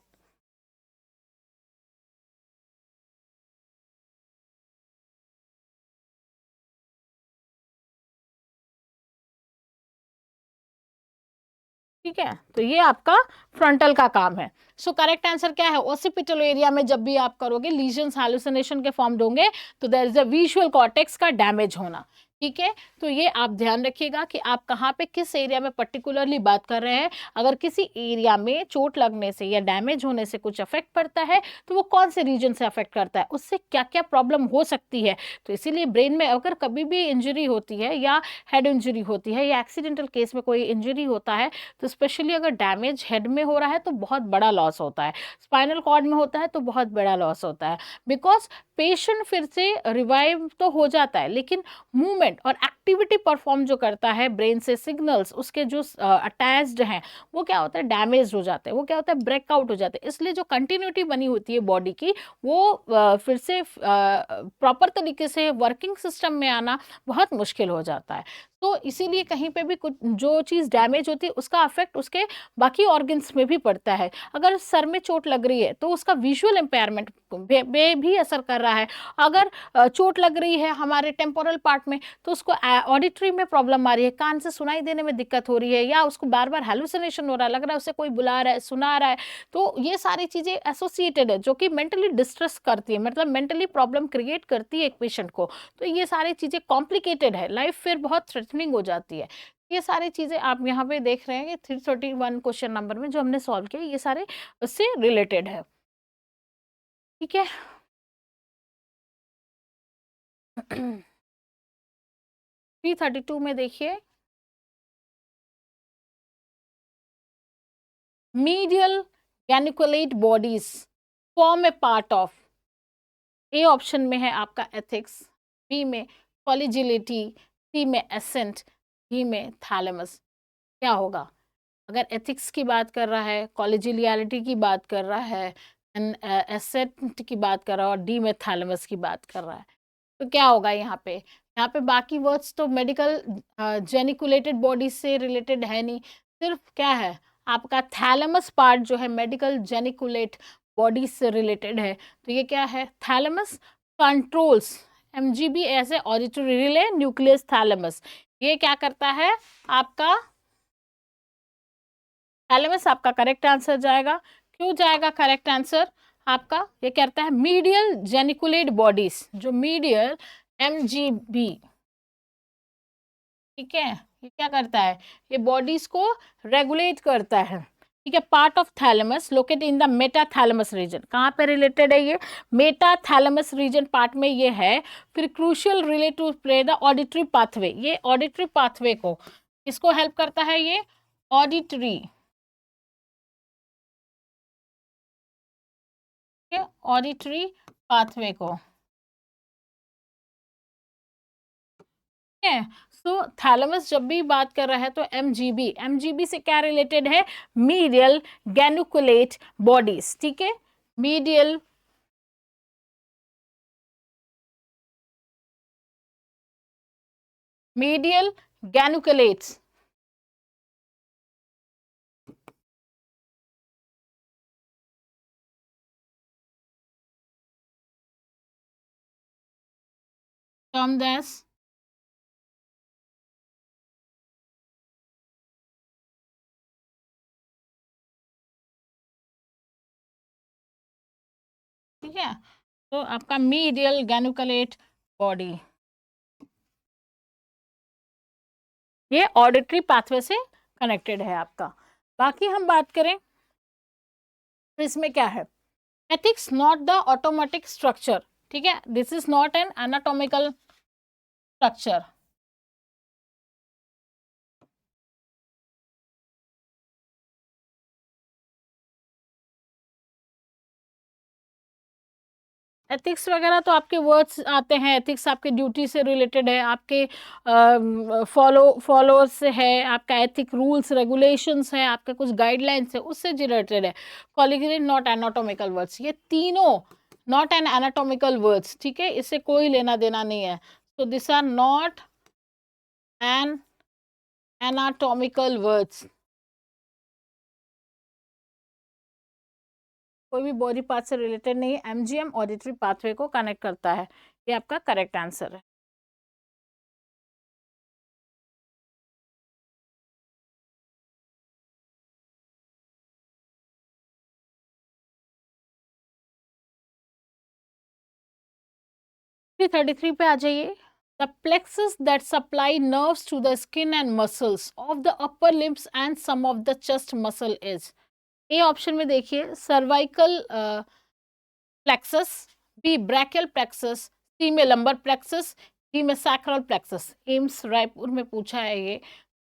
ठीक है, तो ये आपका फ्रंटल का काम है। सो करेक्ट आंसर क्या है, ओसिपिटल एरिया में जब भी आप करोगे लीजन्स हैलुसिनेशन के फॉर्म होंगे तो there is a visual cortex का डैमेज होना, ठीक है। तो ये आप ध्यान रखिएगा कि आप कहाँ पे किस एरिया में पर्टिकुलरली बात कर रहे हैं। अगर किसी एरिया में चोट लगने से या डैमेज होने से कुछ अफेक्ट पड़ता है तो वो कौन से रीजन से अफेक्ट करता है, उससे क्या क्या प्रॉब्लम हो सकती है। तो इसीलिए ब्रेन में अगर कभी भी इंजरी होती है या हेड इंजरी होती है या एक्सीडेंटल केस में कोई इंजरी होता है, तो स्पेशली अगर डैमेज हेड में हो रहा है तो बहुत बड़ा लॉस होता है, स्पाइनल कॉर्ड में होता है तो बहुत बड़ा लॉस होता है। बिकॉज पेशेंट फिर से रिवाइव तो हो जाता है लेकिन मूवमेंट और एक्टिविटी परफॉर्म जो करता है ब्रेन से, सिग्नल्स उसके जो अटैच्ड हैं वो क्या होता है, डैमेज हो जाते हैं, वो क्या होता है, ब्रेकआउट हो जाते हैं। इसलिए जो कंटिन्यूटी बनी होती है बॉडी की वो फिर से प्रॉपर तरीके से वर्किंग सिस्टम में आना बहुत मुश्किल हो जाता है। तो इसीलिए कहीं पे भी कुछ जो चीज़ डैमेज होती है उसका अफेक्ट उसके बाकी ऑर्गन्स में भी पड़ता है। अगर सर में चोट लग रही है तो उसका विजुअल इम्पेयरमेंट पे भी असर कर रहा है। अगर चोट लग रही है हमारे टेम्पोरल पार्ट में तो उसको ऑडिटरी में प्रॉब्लम आ रही है, कान से सुनाई देने में दिक्कत हो रही है, या उसको बार बार हेलुसिनेशन हो रहा है, लग रहा है उसे कोई बुला रहा है, सुना रहा है। तो ये सारी चीज़ें एसोसिएटेड है जो कि मेंटली डिस्ट्रेस करती है, मतलब मेंटली प्रॉब्लम क्रिएट करती है एक पेशेंट को। तो ये सारी चीज़ें कॉम्प्लिकेटेड है, लाइफ फिर बहुत थ्रेटनिंग हो जाती है। ये सारी चीज़ें आप यहाँ पे देख रहे हैं कि 331 क्वेश्चन नंबर में जो हमने सॉल्व किया ये सारे उससे रिलेटेड है, ठीक है। 332 में देखिए, medial geniculate bodies form a part of, A option में है आपका एथिक्स, बी में कॉलेजिलिटी, सी में एसेंट, डी में थैलेमस। क्या होगा, अगर एथिक्स की बात कर रहा है, कॉलेजियलिटी की बात कर रहा है, एसेंट की बात कर रहा है और डी में थैलेमस की बात कर रहा है, तो क्या होगा यहाँ पे। यहाँ पे बाकी वर्ड्स तो मेडिकल जेनिकुलेटेड बॉडी से रिलेटेड है नहीं, सिर्फ क्या है आपका थैलेमस पार्ट जो है मेडिकल जेनिकुलेट बॉडी से रिलेटेड है। तो ये क्या है, थैलेमस कंट्रोल्स एमजीबी ऐसे ऑडिटरी रिले न्यूक्लियस थैलेमस, ये क्या करता है आपका, थैलेमस आपका करेक्ट आंसर जाएगा। क्यों जाएगा करेक्ट आंसर आपका, ये कहता है मीडियल जेनिकुलेट बॉडीज, जो मीडियल एमजीबी, ठीक है, ये क्या करता है, ये बॉडीज को रेगुलेट करता है, ठीक है। Part of thalamus located in the metathalamus region, कहाँ पे रिलेटेड है ये, मेटाथैलेमस रीजन पार्ट में ये है। फिर crucial relate to play the auditory pathway, ये ऑडिटरी पाथवे को किसको हेल्प करता है, ये ऑडिटरी, ऑडिटरी पाथवे को, ठीक है। सो थैलेमस जब भी बात कर रहा है तो एमजीबी, एमजीबी से क्या रिलेटेड है, मीडियल गैनुकुलेट बॉडीज, ठीक है। मीडियल मीडियल गैनुकुलेट्स, टर्म्ड एज, ठीक है। तो आपका मीडियल गैनुकुलेट बॉडी, ये ऑडिटरी पाथवे से कनेक्टेड है आपका। बाकी हम बात करें तो इसमें क्या है, ethics not the automatic structure, ठीक है, this is not an anatomical structure, ethics वगैरह तो आपके वर्ड्स आते हैं, एथिक्स आपके ड्यूटी से रिलेटेड है, आपके फॉलोअर्स से है, आपका एथिक रूल्स रेगुलेशंस है, आपका कुछ गाइडलाइंस है, उससे रिलेटेड है। कॉलिगरी नॉट एनाटॉमिकल वर्ड्स, ये तीनों नॉट एन एनाटॉमिकल वर्ड्स, ठीक है, इससे कोई लेना देना नहीं है। So this are not an anatomical words. कोई भी बॉडी पार्ट से रिलेटेड नहीं है, एमजीएम ऑडिटरी पाथवे को कनेक्ट करता है। ये आपका करेक्ट आंसर है। फिर 33 पे आ जाइए। The plexus that supply nerves to the skin and muscles of the upper limbs and some of the chest muscle is, A option में देखिए cervical plexus, B brachial plexus, C में lumbar plexus, D में sacral plexus. AIIMS Raipur में पूछा है ये,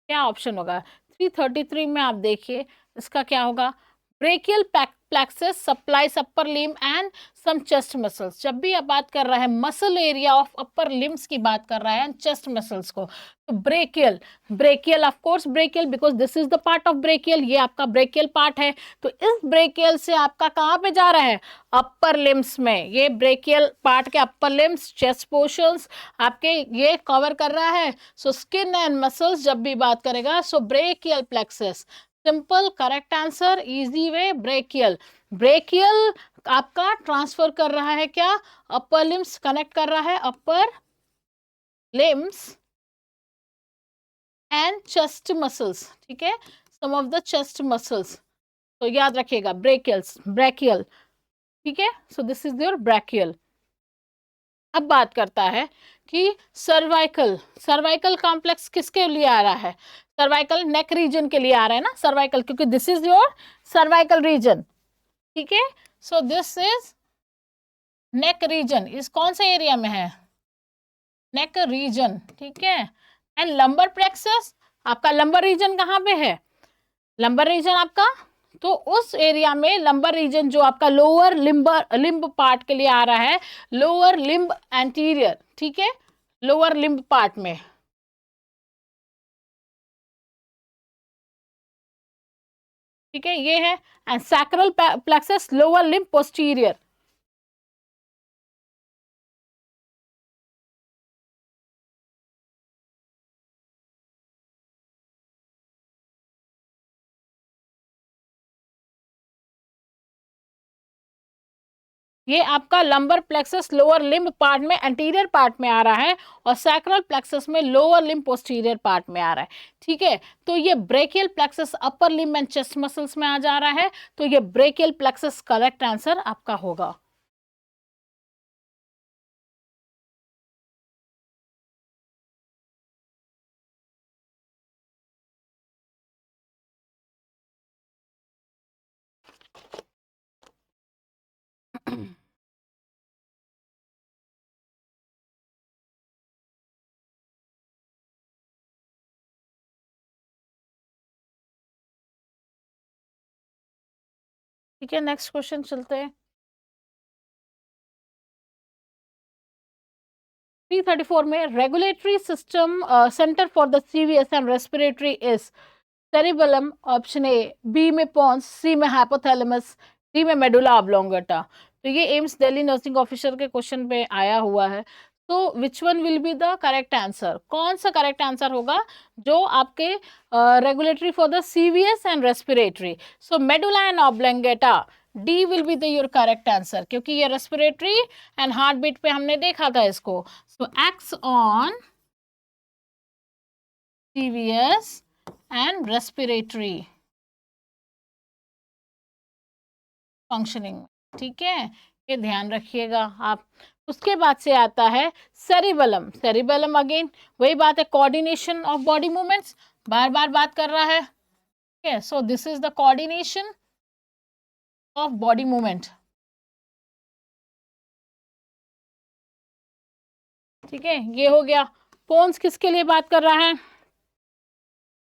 क्या option होगा? 333 में आप देखिए इसका क्या होगा? Brachial plexus supplies upper limb and some chest muscles. जब भी आप बात कर रहा है muscle area of upper limbs की बात कर रहा है चेस्ट मसल्स को, तो brachial, brachial of course brachial because this is the part of brachial, ये आपका ब्रेकियल पार्ट है। तो इस ब्रेकियल से आपका कहाँ पे जा रहा है? अपर लिम्स में। ये ब्रेकियल पार्ट के अपर लिम्स चेस्ट पोर्शंस आपके ये कवर कर रहा है। सो स्किन एंड मसल्स जब भी बात करेगा, so brachial plexus. Simple correct answer, easy way, brachial. Brachial आपका ट्रांसफर कर रहा है क्या? अपर लिम्स कनेक्ट कर रहा है upper limbs and chest muscles, ठीक है, सम ऑफ द चेस्ट मसल्स। तो याद रखिएगा ब्रेकियल्स, ब्रैकियल, ठीक है। So this is your brachial. अब बात करता है कि सर्वाइकल, सर्वाइकल कॉम्प्लेक्स किसके लिए आ रहा है? सर्वाइकल नेक रीजन के लिए आ रहा है ना सर्वाइकल, क्योंकि this is your cervical region, ठीक है। So this is neck region, इस कौन से एरिया में है? नेक रीजन, ठीक है। एंड लंबर प्लेक्सस, आपका लंबर रीजन कहाँ पे है? लंबर रीजन आपका, तो उस एरिया में लंबर रीजन जो आपका लोअर लिम्ब पार्ट के लिए आ रहा है, लोअर लिम्ब एंटीरियर, ठीक है, लोअर लिम्ब पार्ट में, ठीक है, ये है। And sacral plexus lower limb posterior. ये आपका lumbar plexus lower limb part में एंटीरियर पार्ट में आ रहा है, और सैक्रल प्लेक्सस में लोअर लिम्ब पोस्टीरियर पार्ट में आ रहा है, ठीक है। तो ये brachial plexus upper limb and chest muscles में आ जा रहा है, तो ये ब्रेकियल प्लेक्सस करेक्ट आंसर आपका होगा। ठीक है, नेक्स्ट क्वेश्चन चलते हैं। 334 में regulatory system centre for the CVS and respiratory is cerebellum, option A, B में पॉन्स, सी में हाइपोथैलेमस, डी में मेडुला ऑब्लोंगेटा। तो ये एम्स दिल्ली नर्सिंग ऑफिसर के क्वेश्चन पे आया हुआ है। तो which one will be the correct answer? कौन सा करेक्ट आंसर होगा जो आपके regulatory for the CVS and respiratory? So medulla and oblongata, D will be the your correct answer, क्योंकि ये रेस्पिरेटरी एंड हार्ट बीट पे हमने देखा था इसको। So acts on CVS and respiratory functioning, ठीक है, ये ध्यान रखिएगा आप। उसके बाद से आता है सेरिबेलम। सेरिबेलम अगेन वही बात है, कोऑर्डिनेशन ऑफ बॉडी मूवमेंट्स, बार बार बात कर रहा है, ठीक है। So this is the coordination of body movement, ठीक है, ये हो गया। पोन्स किसके लिए बात कर रहा है?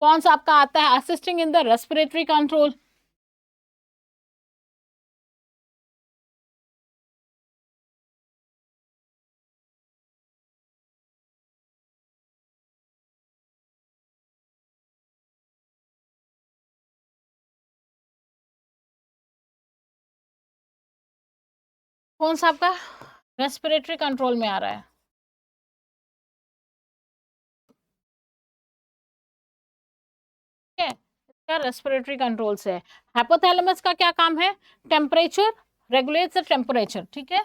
पोन्स आपका आता है assisting in the respiratory control, कौन सा आपका रेस्पिरेटरी कंट्रोल में आ रहा है? ठीक है, इसका रेस्पिरेटरी कंट्रोल से है। हाइपोथैलेमस का क्या काम है? टेम्परेचर, रेगुलेट्स द टेम्परेचर, ठीक है।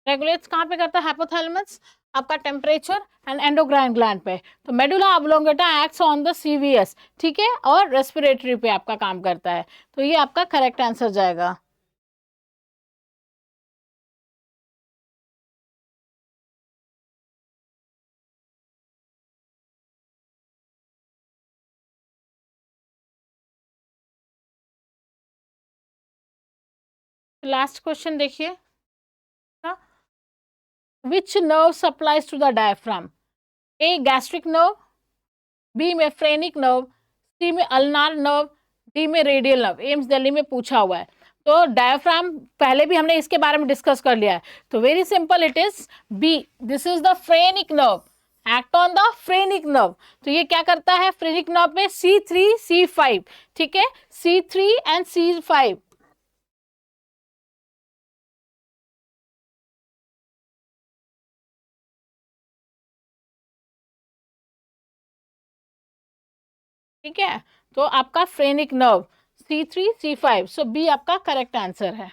रेगुलेट्स कहाँ पे करता है हाइपोथैलेमस? आपका टेम्परेचर एंड एंडोक्राइन ग्लैंड पे। तो medulla oblongata acts on the CVS, ठीक है, और रेस्पिरेटरी पे आपका काम करता है। तो ये आपका करेक्ट आंसर जाएगा। लास्ट क्वेश्चन देखिए, which nerve supplies to the diaphragm? A gastric nerve, B में फ्रेनिक नर्व, सी में अल्नार नर्व, डी में रेडियल नर्व। एम्स दिल्ली में पूछा हुआ है। तो डायफ्राम पहले भी हमने इसके बारे में डिस्कस कर लिया है। तो very simple, it is B, this is the phrenic nerve, act on the phrenic nerve. तो ये क्या करता है फ्रेनिक नर्व में? C3 C5, ठीक है, C3 एंड C5। ठीक है, तो आपका phrenic nerve C3 C5, so B आपका करेक्ट आंसर है।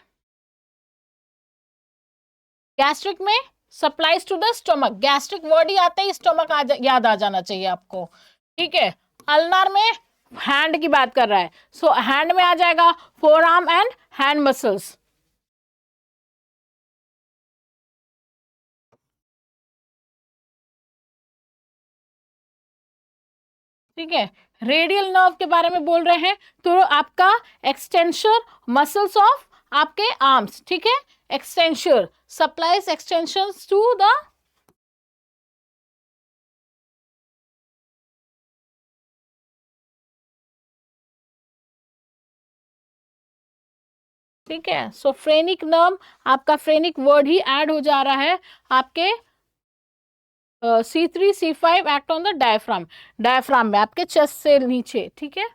गैस्ट्रिक में supplies to the stomach, gastric word ही आते ही स्टोमक याद आ जाना चाहिए आपको, ठीक है। अल्नार में हैंड की बात कर रहा है, सो हैंड में आ जाएगा four arm and hand muscles, ठीक है। रेडियल नर्व के बारे में बोल रहे हैं, तो आपका एक्सटेंशन मसल्स ऑफ आपके आर्म्स, ठीक है, extension supplies extension to the, ठीक है। सो फ्रेनिक नर्व, आपका फ्रेनिक वर्ड ही ऐड हो जा रहा है आपके C3 C5 act on the diaphragm, diaphragm में आपके चेस्ट से नीचे, ठीक है।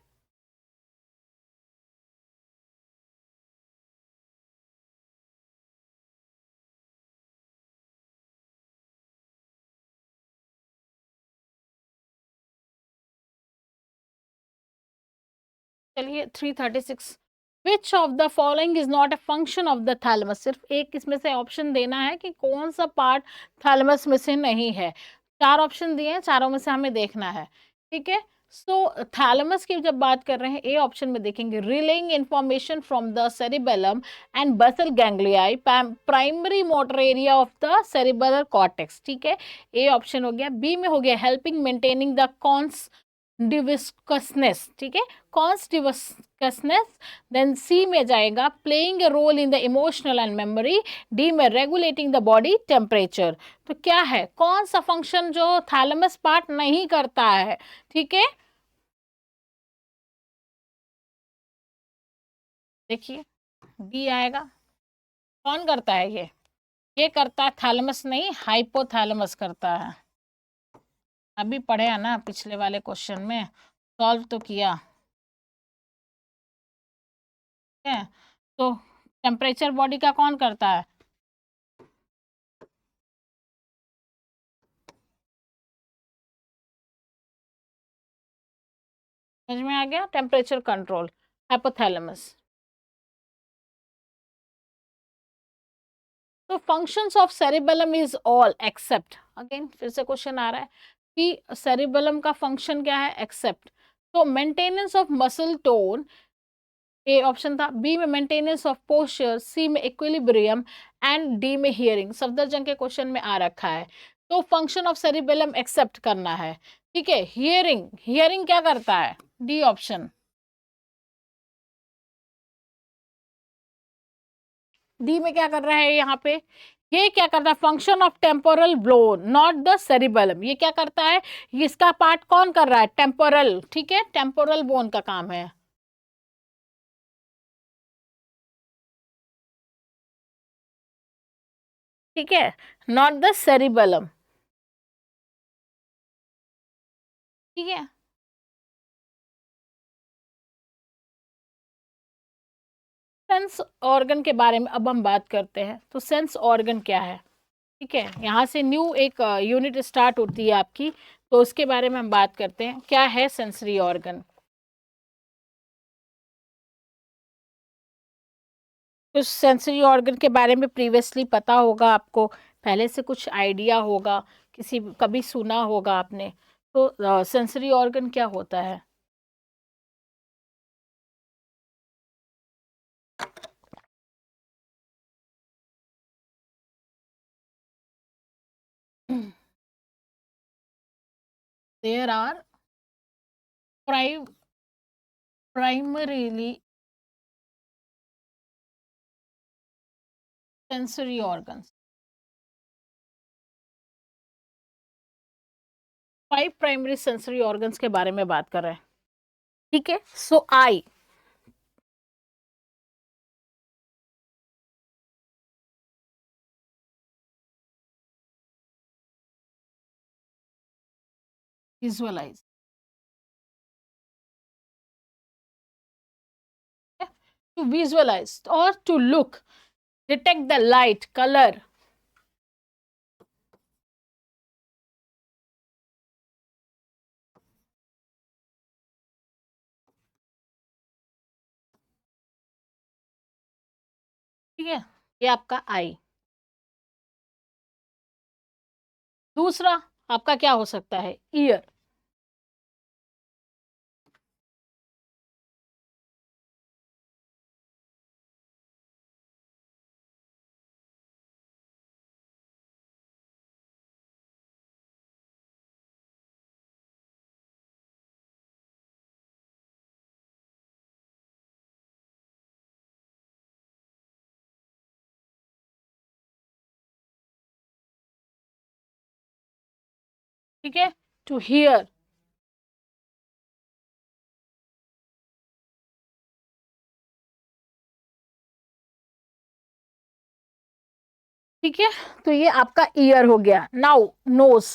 चलिए 336, which of the following is not a function of the thalamus? सिर्फ एक इसमें से ऑप्शन देना है कि कौन सा पार्ट थैलेमस में से नहीं है। चार ऑप्शन दिए हैं, चारों में से हमें देखना है, ठीक है। सो थैलेमस की जब बात कर रहे हैं, ए ऑप्शन में देखेंगे relaying information from the cerebellum and basal ganglia, primary motor area of the cerebellar cortex, ठीक है, ए ऑप्शन हो गया। बी में हो गया helping maintaining the consciousness, ठीक है, कॉन्स डिविस्कसनेस। देन सी में जाएगा playing a role in the emotional and memory, D में रेगुलेटिंग द बॉडी टेम्परेचर। तो क्या है, कौन सा फंक्शन जो थैलेमस पार्ट नहीं करता है, ठीक है। देखिए बी आएगा, कौन करता है ये करता है थैलेमस नहीं, हाइपोथैलेमस करता है। अभी पढ़े है ना पिछले वाले क्वेश्चन में, सॉल्व तो किया, ठीक है। तो टेम्परेचर बॉडी का कौन करता है? समझ में आ गया, टेम्परेचर कंट्रोल हाइपोथैलेमस। तो functions of cerebellum is all except, again फिर से क्वेश्चन आ रहा है कि सेरिबेलम का फंक्शन क्या है, एक्सेप्ट। तो maintenance of muscle tone, A option था। बी में मेंटेनेंस ऑफ पोस्चर, सी में इक्विलिब्रियम एंड डी में हियरिंग। सफदरजंग के क्वेश्चन में आ रखा है। तो फंक्शन ऑफ सेरिबेलम एक्सेप्ट करना है, ठीक है। हियरिंग, हियरिंग क्या करता है? डी ऑप्शन, डी में क्या कर रहा है यहाँ पे? ये क्या करता है? Function of temporal bone, not the cerebellum. ये क्या करता है? इसका पार्ट कौन कर रहा है? टेम्पोरल, ठीक है, टेम्पोरल बोन का काम है, ठीक है, नॉट द सेरिबेलम। ठीक है। सेंस ऑर्गन के बारे में अब हम बात करते हैं। तो सेंस ऑर्गन क्या है? ठीक है, यहाँ से न्यू एक यूनिट स्टार्ट होती है आपकी, तो उसके बारे में हम बात करते हैं, क्या है सेंसरी ऑर्गन। तो सेंसरी ऑर्गन के बारे में प्रीवियसली पता होगा आपको, पहले से कुछ आइडिया होगा, किसी कभी सुना होगा आपने। तो सेंसरी ऑर्गन क्या होता है? There are prime primarily sensory organs. 5 primary sensory organs के बारे में बात कर रहे हैं। ठीक है, so eye, visualize, to visualize और to look, detect the light, colour. ठीक है, ये आपका आई। दूसरा आपका क्या हो सकता है? ईयर। ठीक है, टू हियर। ठीक है, तो ये आपका ईयर हो गया। Now nose.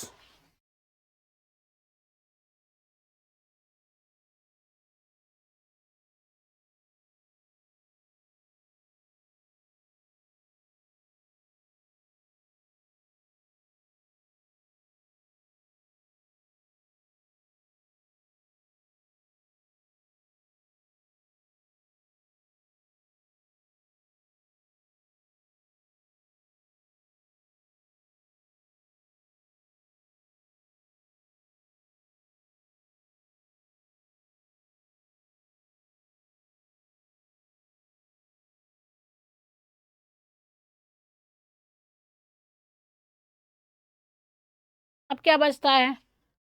अब क्या बचता है?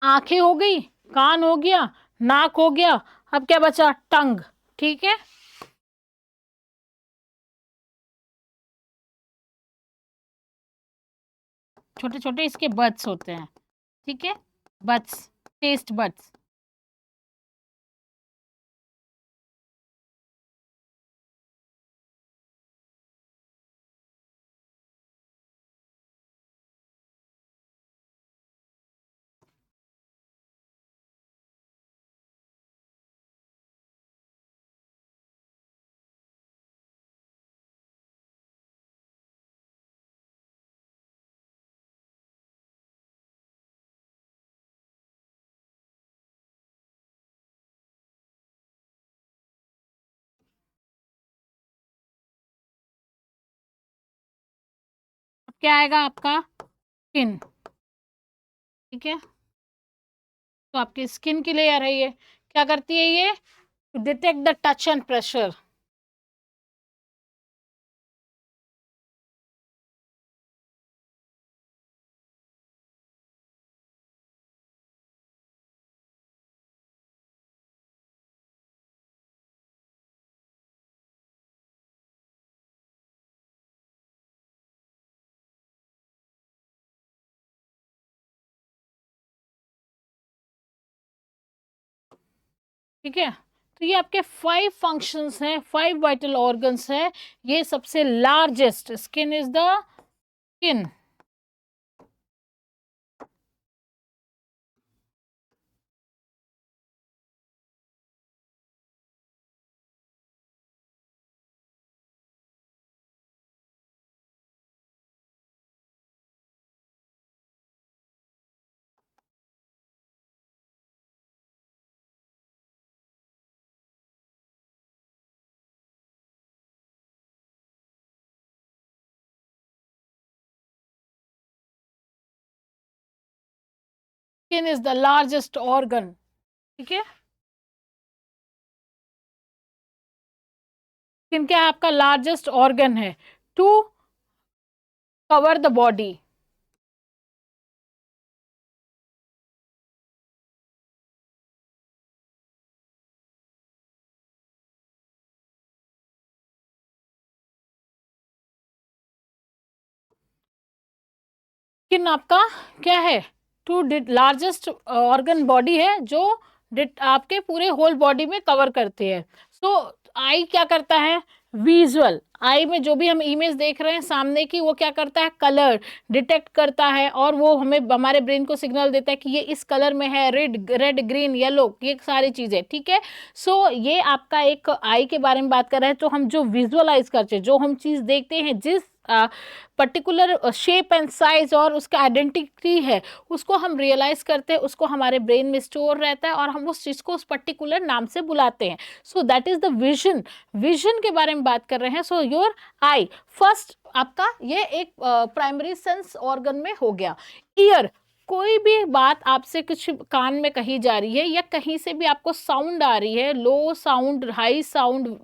आंखें हो गई, कान हो गया, नाक हो गया, अब क्या बचा? टंग। ठीक है, छोटे छोटे इसके बड्स होते हैं। ठीक है, बड्स, टेस्ट बड्स। अब क्या आएगा आपका? स्किन। ठीक है, तो आपकी स्किन की लेयर है ये, क्या करती है ये? Detect the touch and pressure. ठीक है, तो ये आपके 5 फंक्शंस हैं, 5 वाइटल ऑर्गन्स हैं। ये सबसे largest, skin is the skin. Skin is the largest organ, ठीक है। स्किन क्या आपका लार्जेस्ट ऑर्गन है to cover the body. Skin आपका क्या है, टू लार्जेस्ट ऑर्गन बॉडी है जो आपके पूरे होल बॉडी में कवर करती है। सो आई क्या करता है, विजुअल, आई में जो भी हम इमेज देख रहे हैं सामने की, वो क्या करता है, कलर डिटेक्ट करता है और वो हमें हमारे ब्रेन को सिग्नल देता है कि ये इस कलर में है, रेड रेड ग्रीन येलो, ये सारी चीजें, ठीक है। सो ये आपका एक आई के बारे में बात कर रहे हैं। तो हम जो विजुअलाइज करते हैं, जो हम चीज देखते हैं, जिस पर्टिकुलर शेप एंड साइज और उसका आइडेंटिटी है, उसको हम रियलाइज करते हैं, उसको हमारे ब्रेन में स्टोर रहता है और हम उस चीज को उस पर्टिकुलर नाम से बुलाते हैं। So that is the vision, vision के बारे में बात कर रहे हैं। सो योर आई फर्स्ट, आपका ये एक प्राइमरी सेंस ऑर्गन में हो गया। ईयर, कोई भी बात आपसे कुछ कान में कही जा रही है या कहीं से भी आपको साउंड आ रही है, लो साउंड, हाई साउंड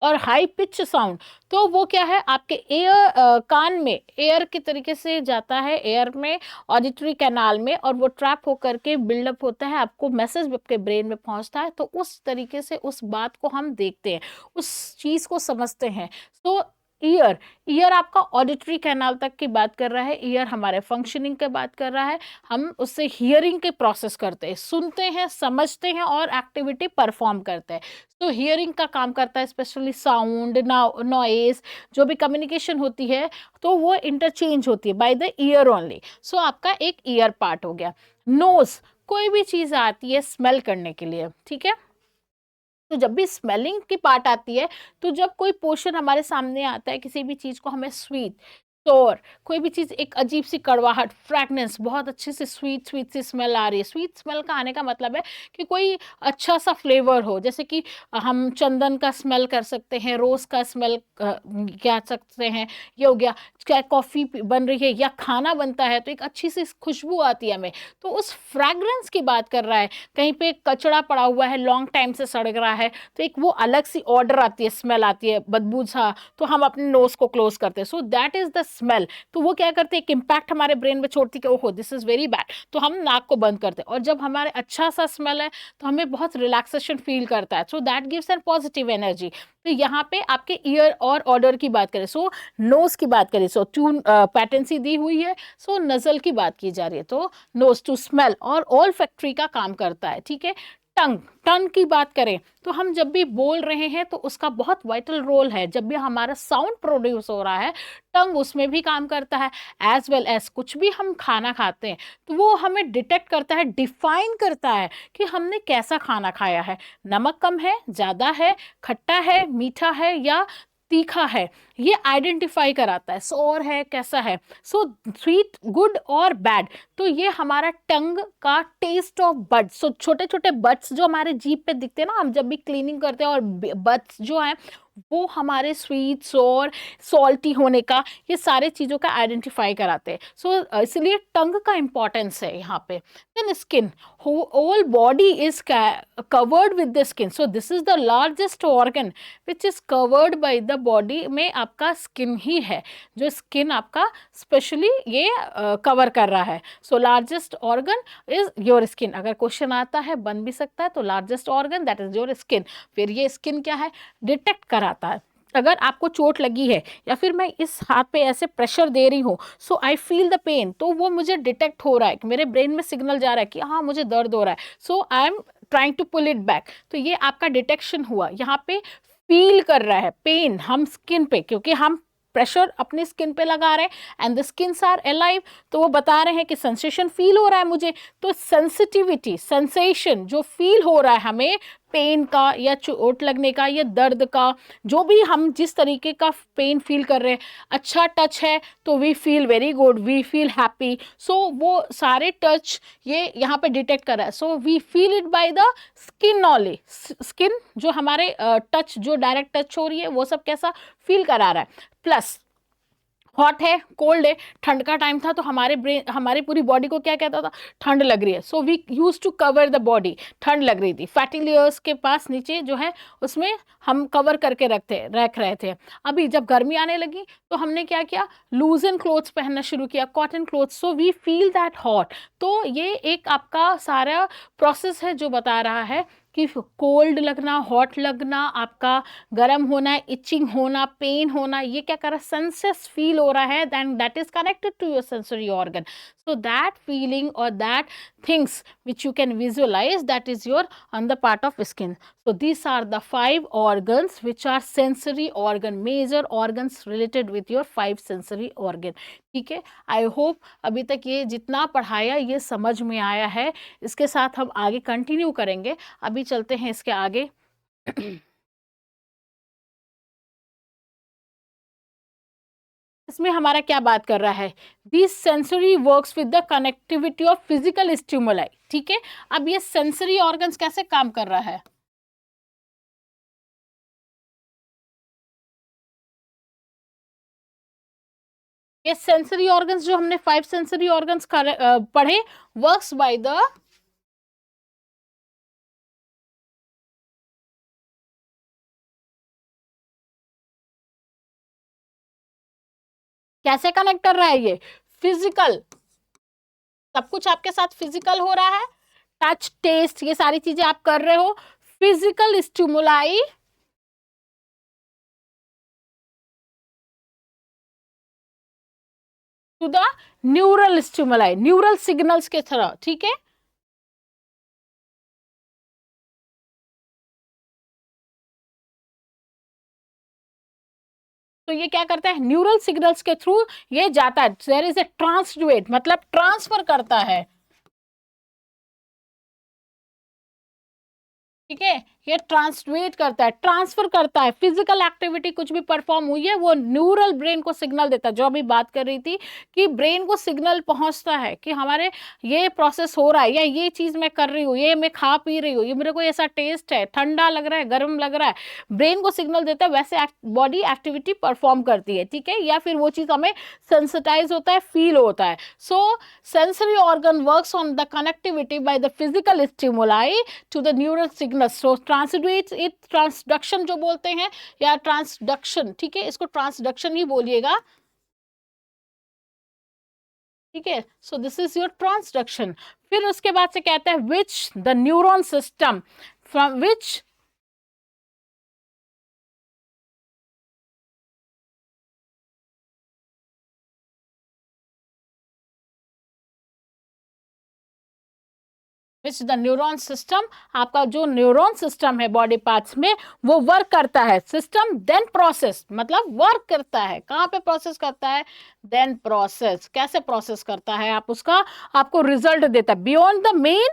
और हाई पिच साउंड, तो वो क्या है, आपके एयर कान में एयर के तरीके से जाता है, एयर में ऑडिटरी कैनाल में, और वो ट्रैप होकर के बिल्डअप होता है, आपको मैसेज आपके ब्रेन में पहुंचता है। तो उस तरीके से उस बात को हम देखते हैं, उस चीज को समझते हैं। तो ईयर, ईयर आपका ऑडिटरी कैनाल तक की बात कर रहा है, ईयर हमारे फंक्शनिंग की बात कर रहा है। हम उससे हियरिंग के प्रोसेस करते हैं, सुनते हैं, समझते हैं और एक्टिविटी परफॉर्म करते हैं। तो हियरिंग का काम करता है, स्पेशली साउंड, नॉइस, जो भी कम्युनिकेशन होती है तो वो इंटरचेंज होती है बाय द ईयर ओनली। सो आपका एक ईयर पार्ट हो गया। नोज, कोई भी चीज आती है स्मेल करने के लिए, ठीक है। तो जब भी स्मेलिंग की पार्ट आती है, तो जब कोई पोर्शन हमारे सामने आता है किसी भी चीज को, हमें स्वीट, सोर, कोई भी चीज, एक अजीब सी कड़वाहट, फ्रैगनेंस, बहुत अच्छे से स्वीट स्वीट सी स्मेल आ रही है। स्वीट स्मेल का आने का मतलब है कि कोई अच्छा सा फ्लेवर हो, जैसे कि हम चंदन का स्मेल कर सकते हैं, रोज का स्मेल कह सकते हैं, ये हो गया। क्या कॉफी बन रही है या खाना बनता है तो एक अच्छी सी खुशबू आती है हमें, तो उस फ्रैग्रेंस की बात कर रहा है। कहीं पे कचड़ा पड़ा हुआ है, लॉन्ग टाइम से सड़ रहा है, तो एक वो अलग सी ऑर्डर आती है, स्मेल आती है, बदबू सा, तो हम अपने नोज को क्लोज करते हैं। So that is the smell. तो वो क्या करते हैं, एक इम्पैक्ट हमारे ब्रेन में छोड़ती है कि ओहो दिस इज वेरी बैड, तो हम नाक को बंद करते हैं। और जब हमारे अच्छा सा स्मेल है तो हमें बहुत रिलैक्सेशन फील करता है। So that gives an positive energy. तो यहाँ पे आपके ईयर और ऑर्डर की बात करें, सो नोज की बात करें, सो ट्यून पैटर्न दी हुई है, सो नजल की बात की जा रही है, तो नोज टू स्मेल और ऑल फैक्ट्री का काम करता है, ठीक है। टंग, टंग की बात करें तो हम जब भी बोल रहे हैं तो उसका बहुत वाइटल रोल है। जब भी हमारा साउंड प्रोड्यूस हो रहा है, टंग उसमें भी काम करता है। एज वेल एज कुछ भी हम खाना खाते हैं तो वो हमें डिटेक्ट करता है, डिफाइन करता है कि हमने कैसा खाना खाया है, नमक कम है, ज्यादा है, खट्टा है, मीठा है या तीखा है, ये आइडेंटिफाई कराता है। सोर है, कैसा है, सो स्वीट, गुड और बैड। तो ये हमारा टंग का टेस्ट ऑफ बड्स, सो छोटे छोटे बड्स जो हमारे जीभ पे दिखते हैं ना, हम जब भी क्लीनिंग करते हैं, और बड्स जो है वो हमारे स्वीट, सोर, सॉल्टी होने का, ये सारे चीज़ों का आइडेंटिफाई कराते हैं। सो इसलिए टंग का इंपॉर्टेंस है यहाँ पे। Then skin, whole body is covered with the skin, so this is the largest organ which is covered by the body, में आपका स्किन ही है, जो स्किन आपका स्पेशली ये कवर कर रहा है। So largest organ is your skin. अगर क्वेश्चन आता है, बन भी सकता है, तो largest organ that is your skin. फिर ये स्किन क्या है, डिटेक्ट कराता है। अगर आपको चोट लगी है या फिर मैं इस हाथ पे ऐसे प्रेशर दे रही हूँ, सो आई फील द पेन, तो वो मुझे डिटेक्ट हो रहा है कि मेरे ब्रेन में सिग्नल जा रहा है कि हाँ मुझे दर्द हो रहा है, so I am trying to pull it back. तो ये आपका डिटेक्शन हुआ। यहाँ पे फील कर रहा है पेन हम स्किन पे, क्योंकि हम प्रेशर अपनी स्किन पे लगा रहे हैं and the skins are alive, तो वो बता रहे हैं कि सेंसेशन फील हो रहा है मुझे। तो सेंसिटिविटी, सेंसेशन जो फील हो रहा है हमें, पेन का या चोट लगने का या दर्द का, जो भी हम जिस तरीके का पेन फील कर रहे हैं, अच्छा टच है तो we feel very good, we feel happy. So वो सारे टच ये यहाँ पे डिटेक्ट कर रहा है। So we feel it by the skin knowledge, skin जो हमारे टच, जो डायरेक्ट टच हो रही है वो सब कैसा फील करा रहा है। प्लस हॉट है, कोल्ड है, ठंड का टाइम था तो हमारे ब्रेन, हमारी पूरी बॉडी को क्या कहता था, ठंड लग रही है, so we use to cover the body, ठंड लग रही थी, फैटी लेयर्स के पास नीचे जो है उसमें हम कवर करके रख रहे थे। अभी जब गर्मी आने लगी तो हमने क्या किया, लूजन क्लोथ्स पहनना शुरू किया, cotton clothes, so we feel that hot. तो ये एक आपका सारा प्रोसेस है जो बता रहा है कि कोल्ड लगना, हॉट लगना, आपका गर्म होना, इचिंग होना, पेन होना, ये क्या कर रहा है, सेंसेस फील हो रहा है, then that is connected to your sensory organ. so that feeling or that things which you can visualize, that is your on the part of skin. So these are the 5 organs which are sensory organ, major organs related with your 5 sensory organ. ठीक है, I hope अभी तक ये जितना पढ़ाया ये समझ में आया है। इसके साथ हम आगे कंटिन्यू करेंगे। अभी चलते हैं इसके आगे। इसमें हमारा क्या बात कर रहा है, this sensory works with the connectivity of physical stimuli. ठीक है, अब ये सेंसरी ऑर्गन्स कैसे काम कर रहा है, ये सेंसरी ऑर्गन्स जो हमने 5 सेंसरी ऑर्गन्स पढ़े, वर्क्स बाय द, कैसे कनेक्ट कर रहा है, ये फिजिकल, सब कुछ आपके साथ फिजिकल हो रहा है, टच, टेस्ट, ये सारी चीजें आप कर रहे हो, physical stimuli to the neural stimuli, neural signals के थ्रू। ठीक है, तो ये क्या करता है, न्यूरल सिग्नल्स के थ्रू ये जाता है, देयर इज ए ट्रांसड्यूएट, मतलब ट्रांसफर करता है। ठीक है, ये ट्रांसलेट करता है, ट्रांसफर करता है, फिजिकल एक्टिविटी कुछ भी परफॉर्म हुई है वो न्यूरल ब्रेन को सिग्नल देता है, जो अभी बात कर रही थी कि ब्रेन को सिग्नल पहुंचता है कि हमारे ये प्रोसेस हो रहा है, या ये चीज मैं कर रही हूँ, ये मैं खा पी रही हूँ, ये मेरे को ऐसा टेस्ट है, ठंडा लग रहा है, गर्म लग रहा है, ब्रेन को सिग्नल देता है, वैसे बॉडी एक्टिविटी परफॉर्म करती है। ठीक है, या फिर वो चीज हमें सेंसिटाइज होता है, फील होता है। So sensory organ works on the connectivity by the physical stimuli to the neural signal. So transduce it, transduction जो बोलते हैं, या ट्रांसडक्शन, ठीक है, इसको ट्रांसडक्शन ही बोलिएगा। ठीक है, so this is your transduction. फिर उसके बाद से कहता है which the neuron system, from which, which the neuron system, आपका जो न्यूरॉन सिस्टम है बॉडी पार्ट्स में वो वर्क करता है, सिस्टम देन प्रोसेस, मतलब वर्क करता है, कहाँ पे प्रोसेस करता है, देन प्रोसेस, कैसे प्रोसेस करता है, आप उसका आपको रिजल्ट देता है, beyond the main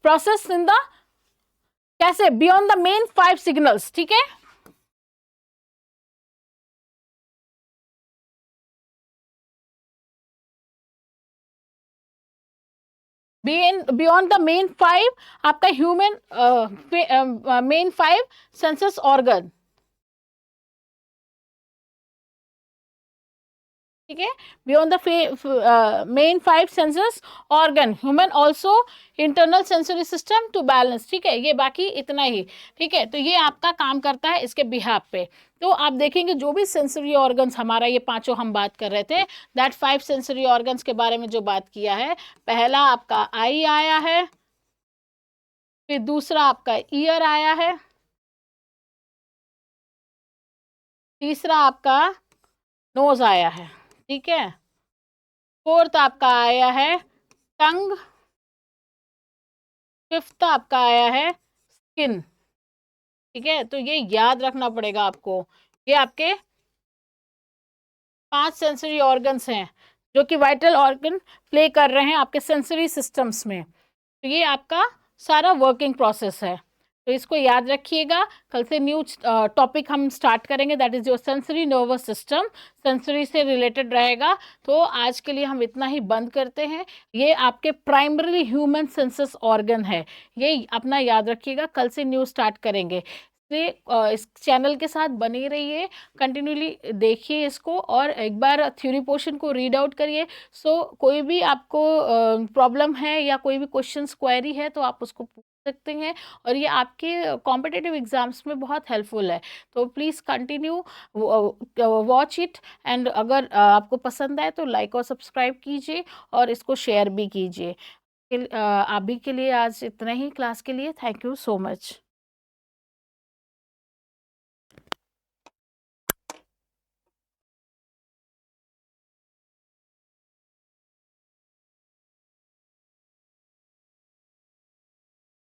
process in the, कैसे, बियॉन्ड द मेन 5 सिग्नल्स। ठीक है, बियॉन्ड द मेन 5, आपका ह्यूमन मेन 5 सेंसस ऑर्गन। ठीक है, beyond the main 5 senses organ, human also internal sensory system to balance. ठीक है, ये बाकी इतना ही। ठीक है, तो ये आपका काम करता है इसके बिहाफ पे। तो आप देखेंगे जो भी सेंसरी ऑर्गन्स हमारा, ये पांचों हम बात कर रहे थे, दैट 5 सेंसरी ऑर्गन्स के बारे में जो बात किया है, पहला आपका आई आया है, फिर दूसरा आपका ईयर आया है, तीसरा आपका नोज आया है। ठीक है, फोर्थ आपका आया है टंग, फिफ्थ आपका आया है स्किन। ठीक है, तो ये याद रखना पड़ेगा आपको, ये आपके 5 सेंसरी ऑर्गन्स हैं जो कि वाइटल ऑर्गन प्ले कर रहे हैं आपके सेंसरी सिस्टम्स में। तो ये आपका सारा वर्किंग प्रोसेस है, तो इसको याद रखिएगा। कल से न्यू टॉपिक हम स्टार्ट करेंगे, that is your sensory nervous system, sensory से रिलेटेड रहेगा। तो आज के लिए हम इतना ही बंद करते हैं। ये आपके प्राइमरी ह्यूमन सेंसस ऑर्गन है, ये अपना याद रखिएगा, कल से न्यू स्टार्ट करेंगे। इसलिए इस चैनल के साथ बने रहिए, कंटिन्यूअली देखिए इसको और एक बार थ्योरी पोर्शन को रीड आउट करिए। सो कोई भी आपको प्रॉब्लम है या कोई भी क्वेश्चंस क्वेरी है तो आप उसको पूछ सकते हैं, और ये आपके कॉम्पिटिटिव एग्जाम्स में बहुत हेल्पफुल है। तो please continue watch it, and अगर आपको पसंद आए तो लाइक और सब्सक्राइब कीजिए और इसको शेयर भी कीजिए। अभी के लिए आज इतना ही क्लास के लिए। Thank you so much.